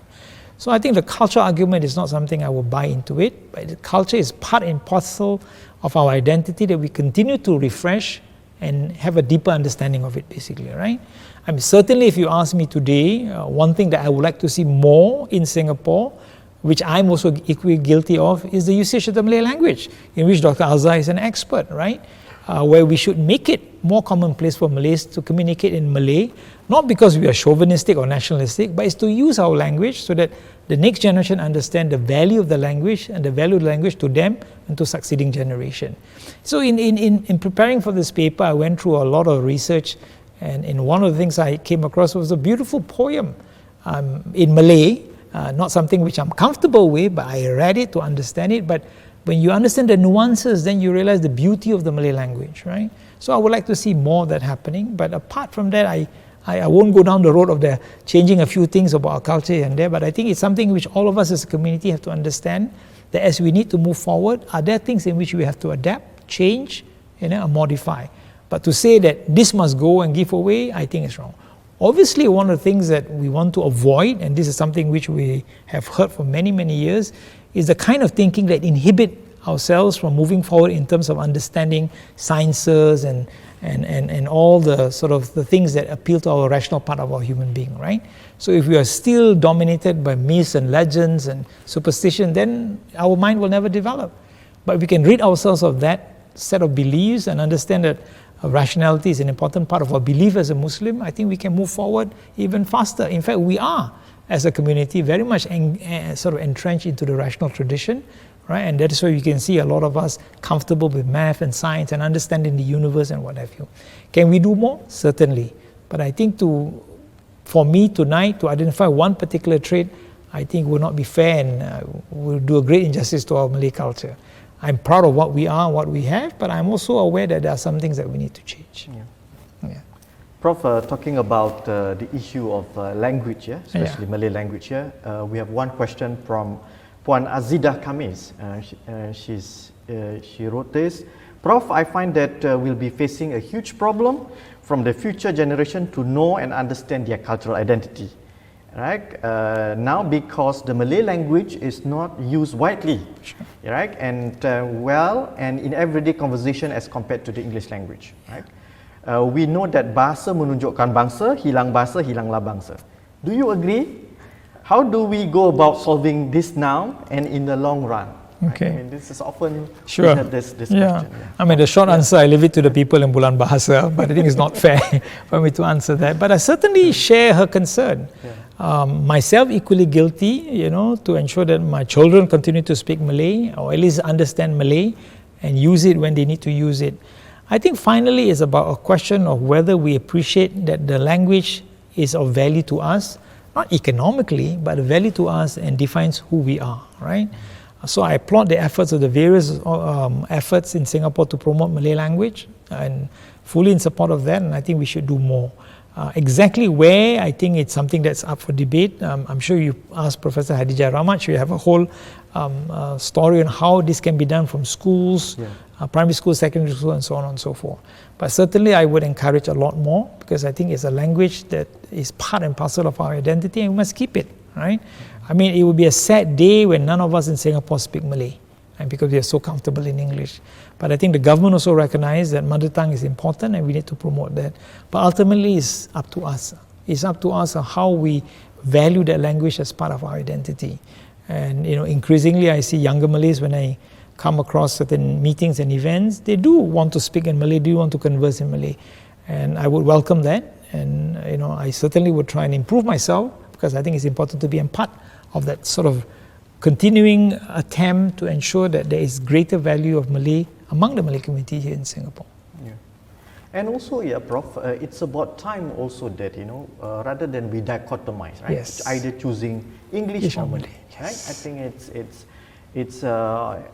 C: So I think the culture argument is not something I will buy into it, but culture is part and parcel of our identity that we continue to refresh and have a deeper understanding of it, basically, right? I mean, certainly if you ask me today, one thing that I would like to see more in Singapore, which I'm also equally guilty of, is the usage of the Malay language, in which Dr. Azhar is an expert, right? where we should make it more commonplace for Malays to communicate in Malay, not because we are chauvinistic or nationalistic, but it's to use our language so that the next generation understand the value of the language and the value of the language to them and to succeeding generation. So in preparing for this paper, I went through a lot of research, and one of the things I came across was a beautiful poem in Malay, not something which I'm comfortable with, but I read it to understand it. But when you understand the nuances, then you realize the beauty of the Malay language, right? So I would like to see more of that happening. But apart from that, I won't go down the road of the changing a few things about our culture here and there, but I think it's something which all of us as a community have to understand, that as we need to move forward, are there things in which we have to adapt, change, and modify. But to say that this must go and give away, I think is wrong. Obviously, one of the things that we want to avoid, and this is something which we have heard for many, many years, is the kind of thinking that inhibit ourselves from moving forward in terms of understanding sciences and all the sort of the things that appeal to our rational part of our human being, right? So if we are still dominated by myths and legends and superstition, then our mind will never develop. But if we can rid ourselves of that set of beliefs and understand that rationality is an important part of our belief as a Muslim, I think we can move forward even faster. In fact, we are, as a community, very much sort of entrenched into the rational tradition, right? And that is why you can see a lot of us comfortable with math and science and understanding the universe and what have you. Can we do more? Certainly. But I think for me tonight, to identify one particular trait, I think will not be fair and will do a great injustice to our Malay culture. I'm proud of what we are, what we have, but I'm also aware that there are some things that we need to change. Yeah.
A: Prof, talking about the issue of language, especially Malay language here, we have one question from Puan Azidah Kamis. She wrote this: Prof, I find that we'll be facing a huge problem from the future generation to know and understand their cultural identity. Right? Now, because the Malay language is not used widely, right? And and in everyday conversation as compared to the English language, right? We know that bahasa menunjukkan bangsa, hilanglah bangsa. Do you agree? How do we go about solving this now and in the long run?
C: Okay.
A: I mean, this is often this question.
C: Yeah. I mean, the short answer, I leave it to the people in Bulan Bahasa, but I think it's not fair for me to answer that. But I certainly share her concern. Myself equally guilty, to ensure that my children continue to speak Malay, or at least understand Malay and use it when they need to use it. I think finally it's about a question of whether we appreciate that the language is of value to us, not economically, but a value to us and defines who we are, right? So I applaud the efforts of the various efforts in Singapore to promote Malay language, and fully in support of that, and I think we should do more. Exactly where, I think it's something that's up for debate. I'm sure you asked Professor Hadijah Ramach, we have a whole story on how this can be done from schools, primary school, secondary school, and so on and so forth. But certainly I would encourage a lot more, because I think it's a language that is part and parcel of our identity, and we must keep it, right? I mean, it would be a sad day when none of us in Singapore speak Malay, and because we are so comfortable in English. But I think the government also recognizes that mother tongue is important and we need to promote that. But ultimately, it's up to us. It's up to us how we value that language as part of our identity. And increasingly I see younger Malays, when I come across certain meetings and events, they do want to speak in Malay, do want to converse in Malay. And I would welcome that. And I certainly would try and improve myself, because I think it's important to be a part of that sort of continuing attempt to ensure that there is greater value of Malay among the Malay community here in Singapore.
A: Yeah. And also, Prof, it's about time also that, rather than we dichotomize, right?
C: Yes.
A: Either choosing English or Malay,
C: yes.
A: right? I think it's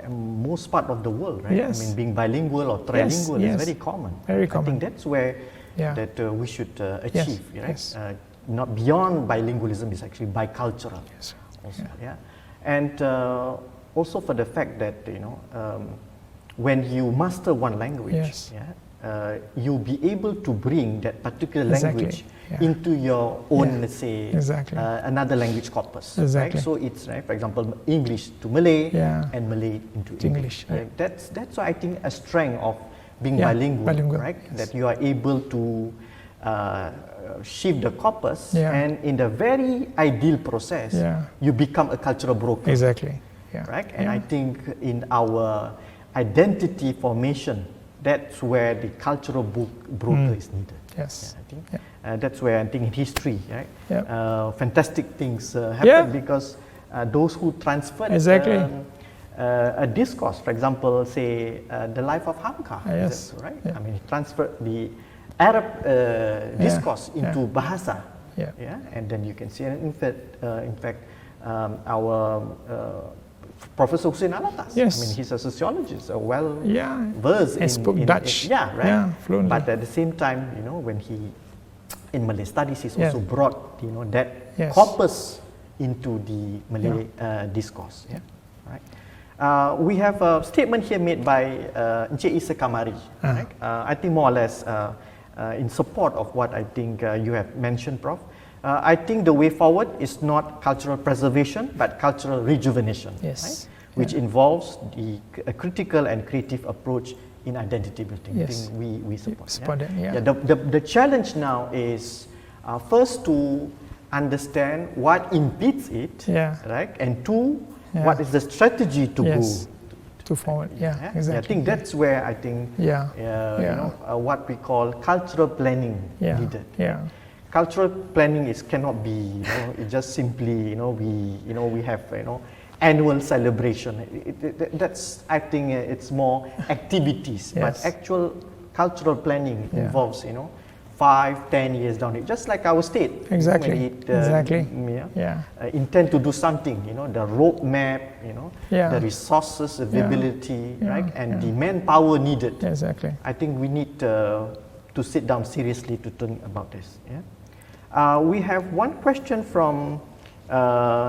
A: most part of the world, right?
C: Yes.
A: I mean, being bilingual or trilingual is very common.
C: Very common.
A: I think that's where that we should achieve, right?
C: Yes.
A: Not beyond bilingualism, is actually bicultural.
C: Yes.
A: Also, and also for the fact that when you master one language, you'll be able to bring that particular language into your own, let's say, another language corpus. Right? So it's for example, English to Malay and Malay into English. That's why I think a strength of being bilingual, right? Yes. That you are able to shift the corpus, and in the very ideal process, you become a cultural broker.
C: Exactly.
A: Right? And I think in our identity formation that's where the cultural broker is needed.
C: Yes.
A: I think that's where I think in history, right?
C: Yep.
A: Fantastic things happen because those who transferred a discourse, for example, say the life of Hamka,
C: yes.
A: right?
C: Yeah.
A: I mean, he transferred the Arab discourse into Bahasa, and then you can see, in fact, our Professor Hussein Alatas.
C: Yes.
A: I mean, he's a sociologist, well versed
C: and spoke Dutch. Fluently.
A: But at the same time, you know, when he in Malay studies, he's also brought, you know, that corpus into the Malay discourse. Right. We have a statement here made by Encik Isa Kamari. Right? I think more or less in support of what I think you have mentioned, Prof. I think the way forward is not cultural preservation, but cultural rejuvenation, right? Which involves a critical and creative approach in identity building. I think we support. The challenge now is first to understand what impedes it, right? And two, what is the strategy to go
C: to forward? Exactly.
A: I think that's where I think you know, what we call cultural planning needed. Cultural planning cannot be, you know, it just simply, you know, we have, you know, annual celebration. That's, I think it's more activities, but actual cultural planning involves, you know, 5-10 years down it, just like our state.
C: Exactly.
A: When it intend to do something, you know, the roadmap, you know, the resources availability, right, and the manpower needed.
C: Exactly.
A: I think we need to sit down seriously to think about this. We have one question from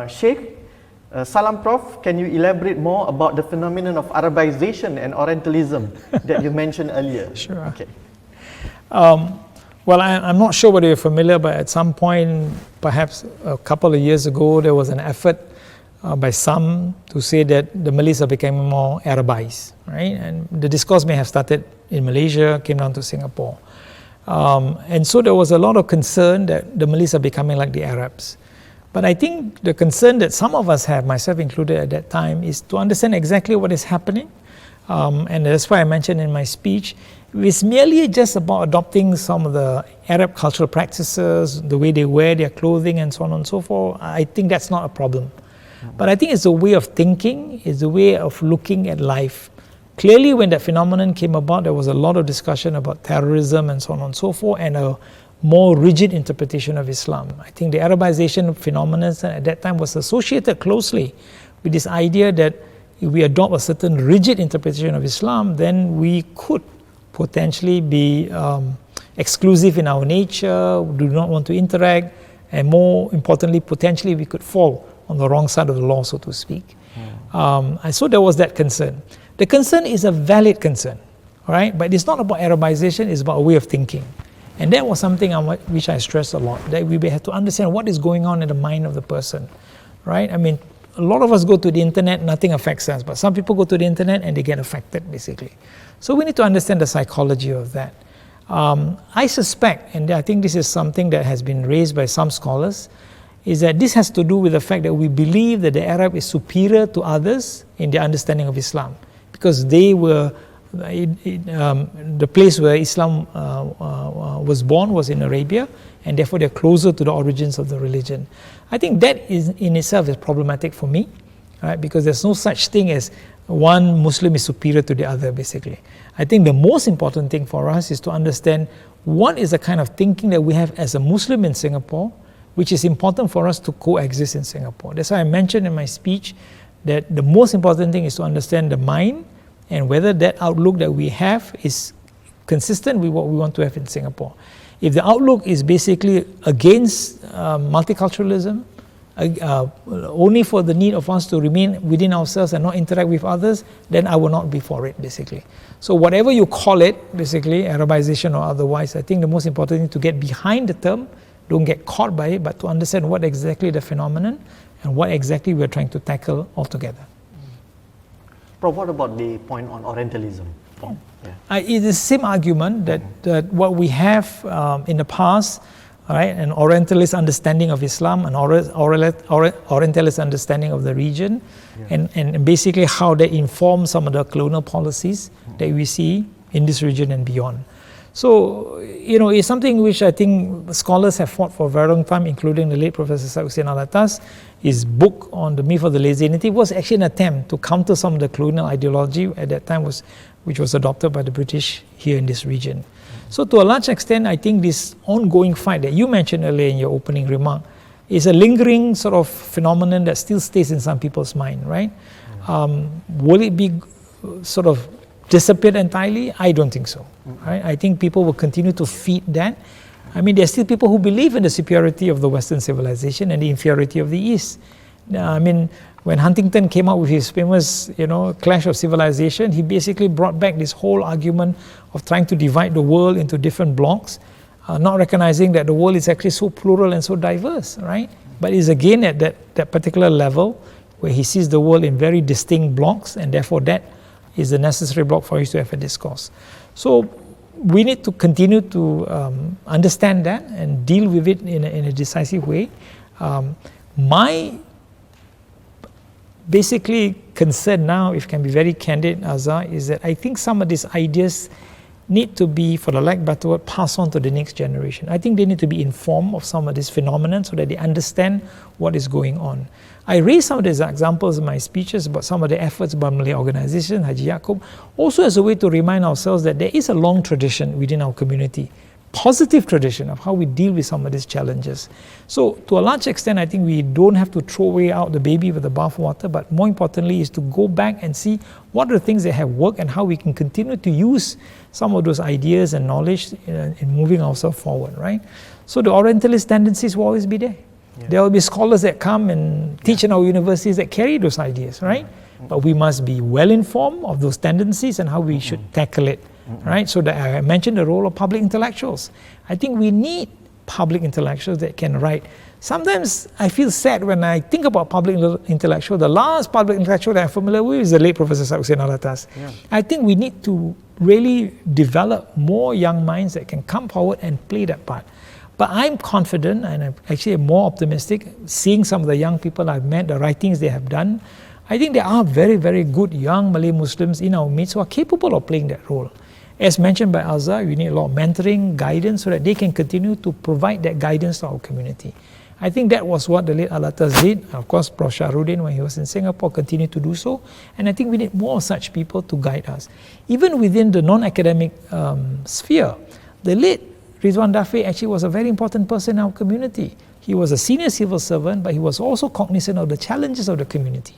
A: Sheikh. Salam Prof, can you elaborate more about the phenomenon of Arabization and Orientalism that you mentioned earlier?
C: Sure.
A: Okay.
C: Well, I'm not sure whether you're familiar, but at some point, perhaps a couple of years ago, there was an effort by some to say that the Malays are becoming more Arabized, right? And the discourse may have started in Malaysia, came down to Singapore. And so there was a lot of concern that the Malays are becoming like the Arabs. But I think the concern that some of us have, myself included at that time, is to understand exactly what is happening. And that's why I mentioned in my speech, it's merely just about adopting some of the Arab cultural practices, the way they wear their clothing and so on and so forth. I think that's not a problem. But I think it's a way of thinking, it's a way of looking at life. Clearly, when that phenomenon came about, there was a lot of discussion about terrorism and so on and so forth, and a more rigid interpretation of Islam. I think the Arabization phenomenon at that time was associated closely with this idea that if we adopt a certain rigid interpretation of Islam, then we could potentially be exclusive in our nature, do not want to interact, and more importantly, potentially we could fall on the wrong side of the law, so to speak. And so there was that concern. The concern is a valid concern, all right? But it's not about Arabization, it's about a way of thinking. And that was something which I stressed a lot, that we have to understand what is going on in the mind of the person, right? I mean, a lot of us go to the internet, nothing affects us, but some people go to the internet and they get affected, basically. So we need to understand the psychology of that. I suspect, and I think this is something that has been raised by some scholars, is that this has to do with the fact that we believe that the Arab is superior to others in their understanding of Islam, because they were the place where Islam was born was in Arabia, and therefore they're closer to the origins of the religion. I think that is in itself is problematic for me, right? Because there's no such thing as one Muslim is superior to the other, basically. I think the most important thing for us is to understand what is the kind of thinking that we have as a Muslim in Singapore, which is important for us to coexist in Singapore. That's why I mentioned in my speech that the most important thing is to understand the mind and whether that outlook that we have is consistent with what we want to have in Singapore. If the outlook is basically against multiculturalism, only for the need of us to remain within ourselves and not interact with others, then I will not be for it, basically. So whatever you call it, basically, Arabization or otherwise, I think the most important thing is to get behind the term, don't get caught by it, but to understand what exactly the phenomenon and what exactly we're trying to tackle altogether.
A: Prof, what about the point on Orientalism?
C: It is the same argument that what we have in the past, right, an Orientalist understanding of Islam, an Orientalist understanding of the region, and basically how they inform some of the colonial policies that we see in this region and beyond. So, it's something which I think scholars have fought for a very long time, including the late Professor Syed Hussein Alatas. His book on the myth of the lazy native was actually an attempt to counter some of the colonial ideology at that time, which was adopted by the British here in this region. So to a large extent, I think this ongoing fight that you mentioned earlier in your opening remark is a lingering sort of phenomenon that still stays in some people's mind, right? Will it be sort of disappeared entirely? I don't think so. Right? I think people will continue to feed that. I mean, there are still people who believe in the superiority of the Western civilization and the inferiority of the East. I mean, when Huntington came out with his famous, Clash of Civilization, he basically brought back this whole argument of trying to divide the world into different blocks, not recognizing that the world is actually so plural and so diverse, right? But it's again at that particular level where he sees the world in very distinct blocks, and therefore that is the necessary block for us to have a discourse. So we need to continue to understand that and deal with it in a decisive way. My basically concern now, if can be very candid, Azhar, is that I think some of these ideas need to be, for the lack of a better word, passed on to the next generation. I think they need to be informed of some of these phenomena so that they understand what is going on. I raised some of these examples in my speeches about some of the efforts by Malay organization, Haji Yaacob, also as a way to remind ourselves that there is a long tradition within our community, positive tradition of how we deal with some of these challenges. So to a large extent, I think we don't have to throw away out the baby with the bathwater, but more importantly is to go back and see what are the things that have worked and how we can continue to use some of those ideas and knowledge in moving ourselves forward, right? So the Orientalist tendencies will always be there. Yeah. There will be scholars that come and teach in our universities that carry those ideas, right? But we must be well informed of those tendencies and how we should tackle it, right? So that I mentioned the role of public intellectuals. I think we need public intellectuals that can write. Sometimes I feel sad when I think about public intellectual. The last public intellectual that I'm familiar with is the late Professor Syed Hussein Alatas. Yeah. I think we need to really develop more young minds that can come forward and play that part. But I'm confident, and I'm actually more optimistic, seeing some of the young people I've met, the writings they have done. I think there are very, very good young Malay Muslims in our midst who are capable of playing that role. As mentioned by Azhar, we need a lot of mentoring, guidance, so that they can continue to provide that guidance to our community. I think that was what the late Alatas did. Of course, Prof. Shahrudin, when he was in Singapore, continued to do so. And I think we need more such people to guide us. Even within the non-academic sphere, the late Rizwan Dafiq actually was a very important person in our community. He was a senior civil servant, but he was also cognizant of the challenges of the community.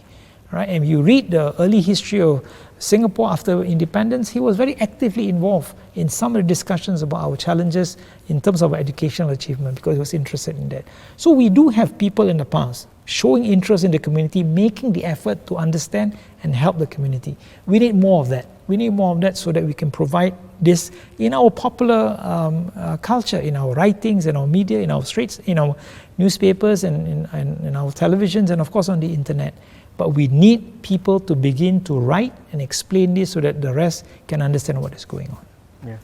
C: Right? And you read the early history of Singapore after independence, he was very actively involved in some of the discussions about our challenges in terms of our educational achievement because he was interested in that. So we do have people in the past showing interest in the community, making the effort to understand and help the community. We need more of that. We need more of that so that we can provide this in our popular culture, in our writings, in our media, in our streets, in our newspapers and in our televisions, and of course on the internet. But we need people to begin to write and explain this so that the rest can understand what is going on.
A: Yeah.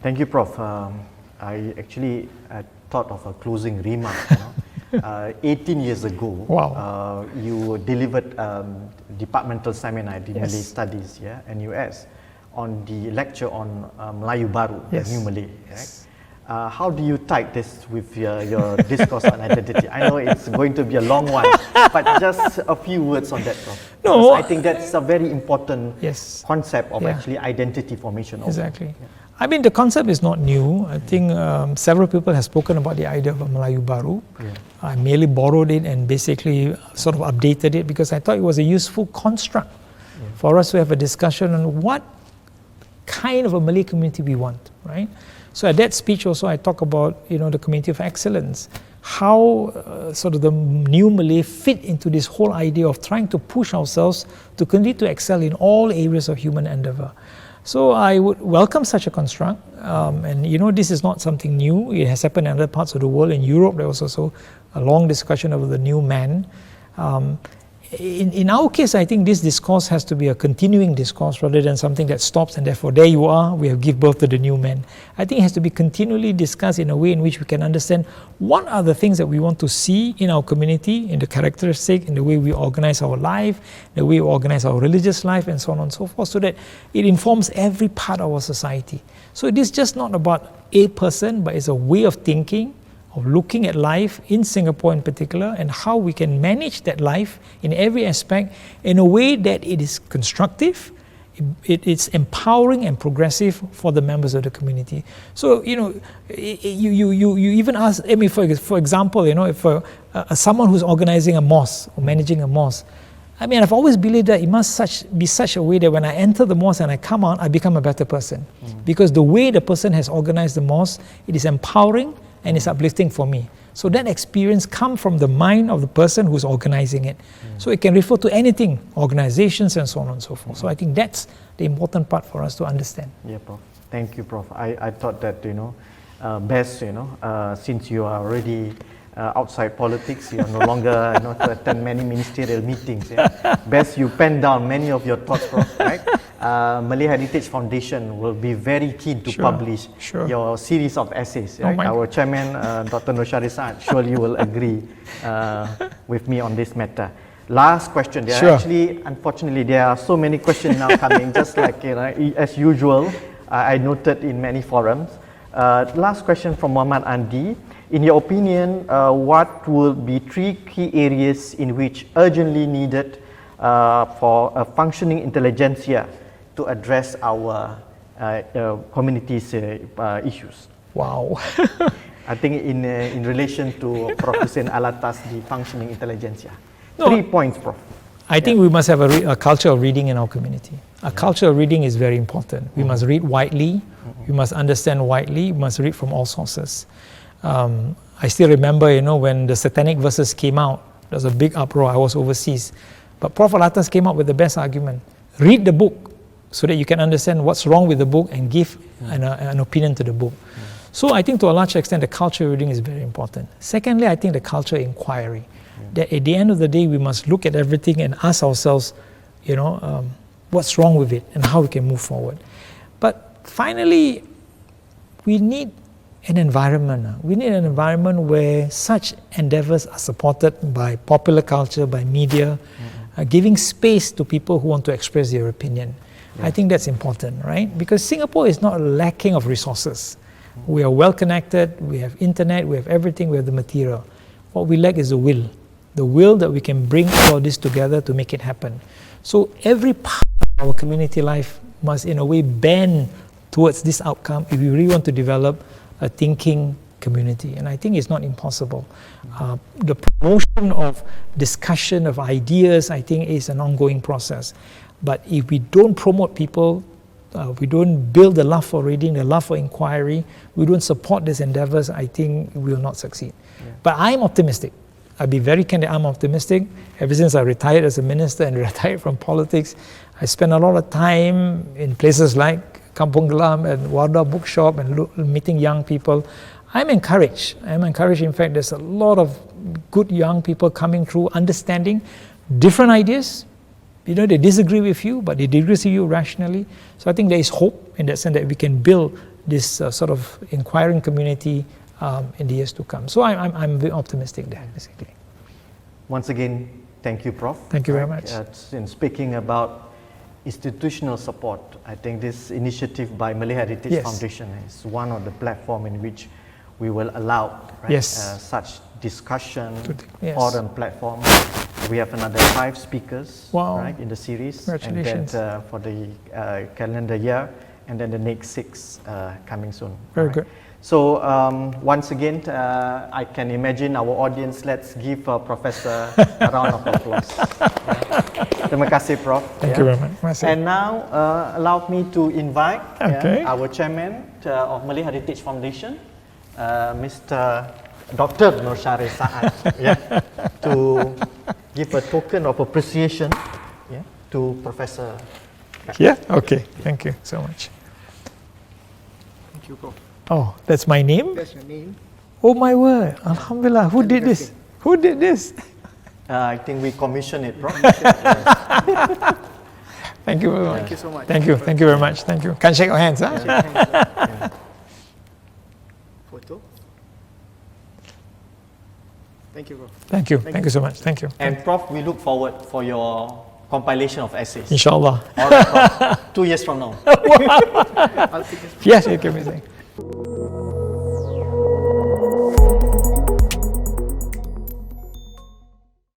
A: Thank you, Prof. I actually thought of a closing remark. 18 years ago,
C: wow.
A: You delivered departmental seminar in Malay Studies, NUS, on the lecture on Melayu Baru, the New Malay. Right? How do you tie this with your discourse on identity? I know it's going to be a long one, but just a few words on that, Prof.
C: No,
A: I think that's a very important concept of actually identity formation.
C: Exactly. I mean, the concept is not new. I think several people have spoken about the idea of a Melayu Baru. I merely borrowed it and basically sort of updated it because I thought it was a useful construct for us to have a discussion on what kind of a Malay community we want, right? So at that speech also I talk about, the community of excellence, how sort of the new Malay fit into this whole idea of trying to push ourselves to continue to excel in all areas of human endeavor. So I would welcome such a construct, and this is not something new. It has happened in other parts of the world. In Europe, there was also a long discussion over the new man. in our case, I think this discourse has to be a continuing discourse rather than something that stops and therefore there you are, we have give birth to the new man. I think it has to be continually discussed in a way in which we can understand what are the things that we want to see in our community, in the characteristic, in the way we organize our life, the way we organize our religious life, and so on and so forth, so that it informs every part of our society. So it is just not about a person, but it's a way of thinking, of looking at life in Singapore in particular, and how we can manage that life in every aspect in a way that it is constructive, it's empowering and progressive for the members of the community. So, you even ask, I mean, for example, if someone who's organizing a mosque or managing a mosque, I mean, I've always believed that it must be such a way that when I enter the mosque and I come out, I become a better person. Because the way the person has organized the mosque, it is empowering and it's uplifting for me. So that experience comes from the mind of the person who's organizing it. So it can refer to anything, organizations and so on and so forth. So I think that's the important part for us to understand.
A: Yeah, Prof. Thank you, Prof. I thought that, best, since you are already outside politics, you are no longer to attend many ministerial meetings. Yeah? Best you pen down many of your thoughts, Prof. Right? Malay Heritage Foundation will be very keen to publish your series of essays. Right? Our chairman, Dr. Nurshari Saad, surely will agree with me on this matter. Last question. Actually, unfortunately, there are so many questions now coming, just like as usual, I noted in many forums. Last question from Muhammad Andi. In your opinion, what would be 3 key areas in which urgently needed for a functioning intelligentsia to address our community's issues?
C: Wow.
A: I think in relation to Prof. Hussein Alatas, the functioning intelligentsia. 3 points, Prof.
C: I think we must have a culture of reading in our community. A culture of reading is very important. We must read widely, we must understand widely, we must read from all sources. I still remember, when the Satanic Verses came out, there was a big uproar. I was overseas. But Prof. Alatas came up with the best argument. Read the book so that you can understand what's wrong with the book and give an opinion to the book. So I think to a large extent, the culture of reading is very important. Secondly, I think the culture of inquiry. That at the end of the day, we must look at everything and ask ourselves, what's wrong with it and how we can move forward. But finally, we need an environment. We need an environment where such endeavors are supported by popular culture, by media, giving space to people who want to express their opinion. I think that's important, right? Because Singapore is not lacking of resources. We are well connected, we have internet, we have everything, we have the material. What we lack is the will that we can bring all this together to make it happen. So every part of our community life must in a way bend towards this outcome if we really want to develop a thinking community, and I think it's not impossible. The promotion of discussion of ideas, I think, is an ongoing process. But if we don't promote people, we don't build the love for reading, the love for inquiry, we don't support these endeavors, I think we will not succeed. But I'm optimistic. I'll be very candid, I'm optimistic. Ever since I retired as a minister and retired from politics, I spent a lot of time in places like Kampung Glam and Wardah Bookshop and meeting young people. I'm encouraged. In fact, there's a lot of good young people coming through, understanding different ideas. They disagree with you, but they disagree with you rationally. So I think there is hope in that sense that we can build this sort of inquiring community in the years to come. So I'm very optimistic there, basically.
A: Once again, thank you, Prof.
C: Thank you very much.
A: In speaking about institutional support, I think this initiative by Malay Heritage Foundation is one of the platforms in which we will allow such discussion, forum platform. We have another 5 speakers in the series, and then for the calendar year, and then the next 6 coming soon.
C: Very good.
A: So once again, I can imagine our audience. Let's give Professor a round of applause. Terima kasih, Prof.
C: Thank you very much.
A: And now, allow me to invite our chairman of Malay Heritage Foundation, Mr. Dr. Nurshari Saad, to give a token of appreciation to Professor.
C: Okay. Thank you so much.
D: Thank you, Prof.
C: Oh, that's my name?
D: That's your name.
C: Oh my word, Alhamdulillah. Who did this?
A: I think we commission it, Prof.
C: Thank you very much.
D: Thank you so much.
C: Thank you very much. Thank you. Can shake our hands, huh?
D: Photo. Thank you, Prof.
C: Thank you so much. Thank you.
A: And Prof, we look forward for your compilation of essays.
C: Inshallah.
A: All right, Prof. 2 years from now.
D: I'll take this.
C: Yes, you can be saying.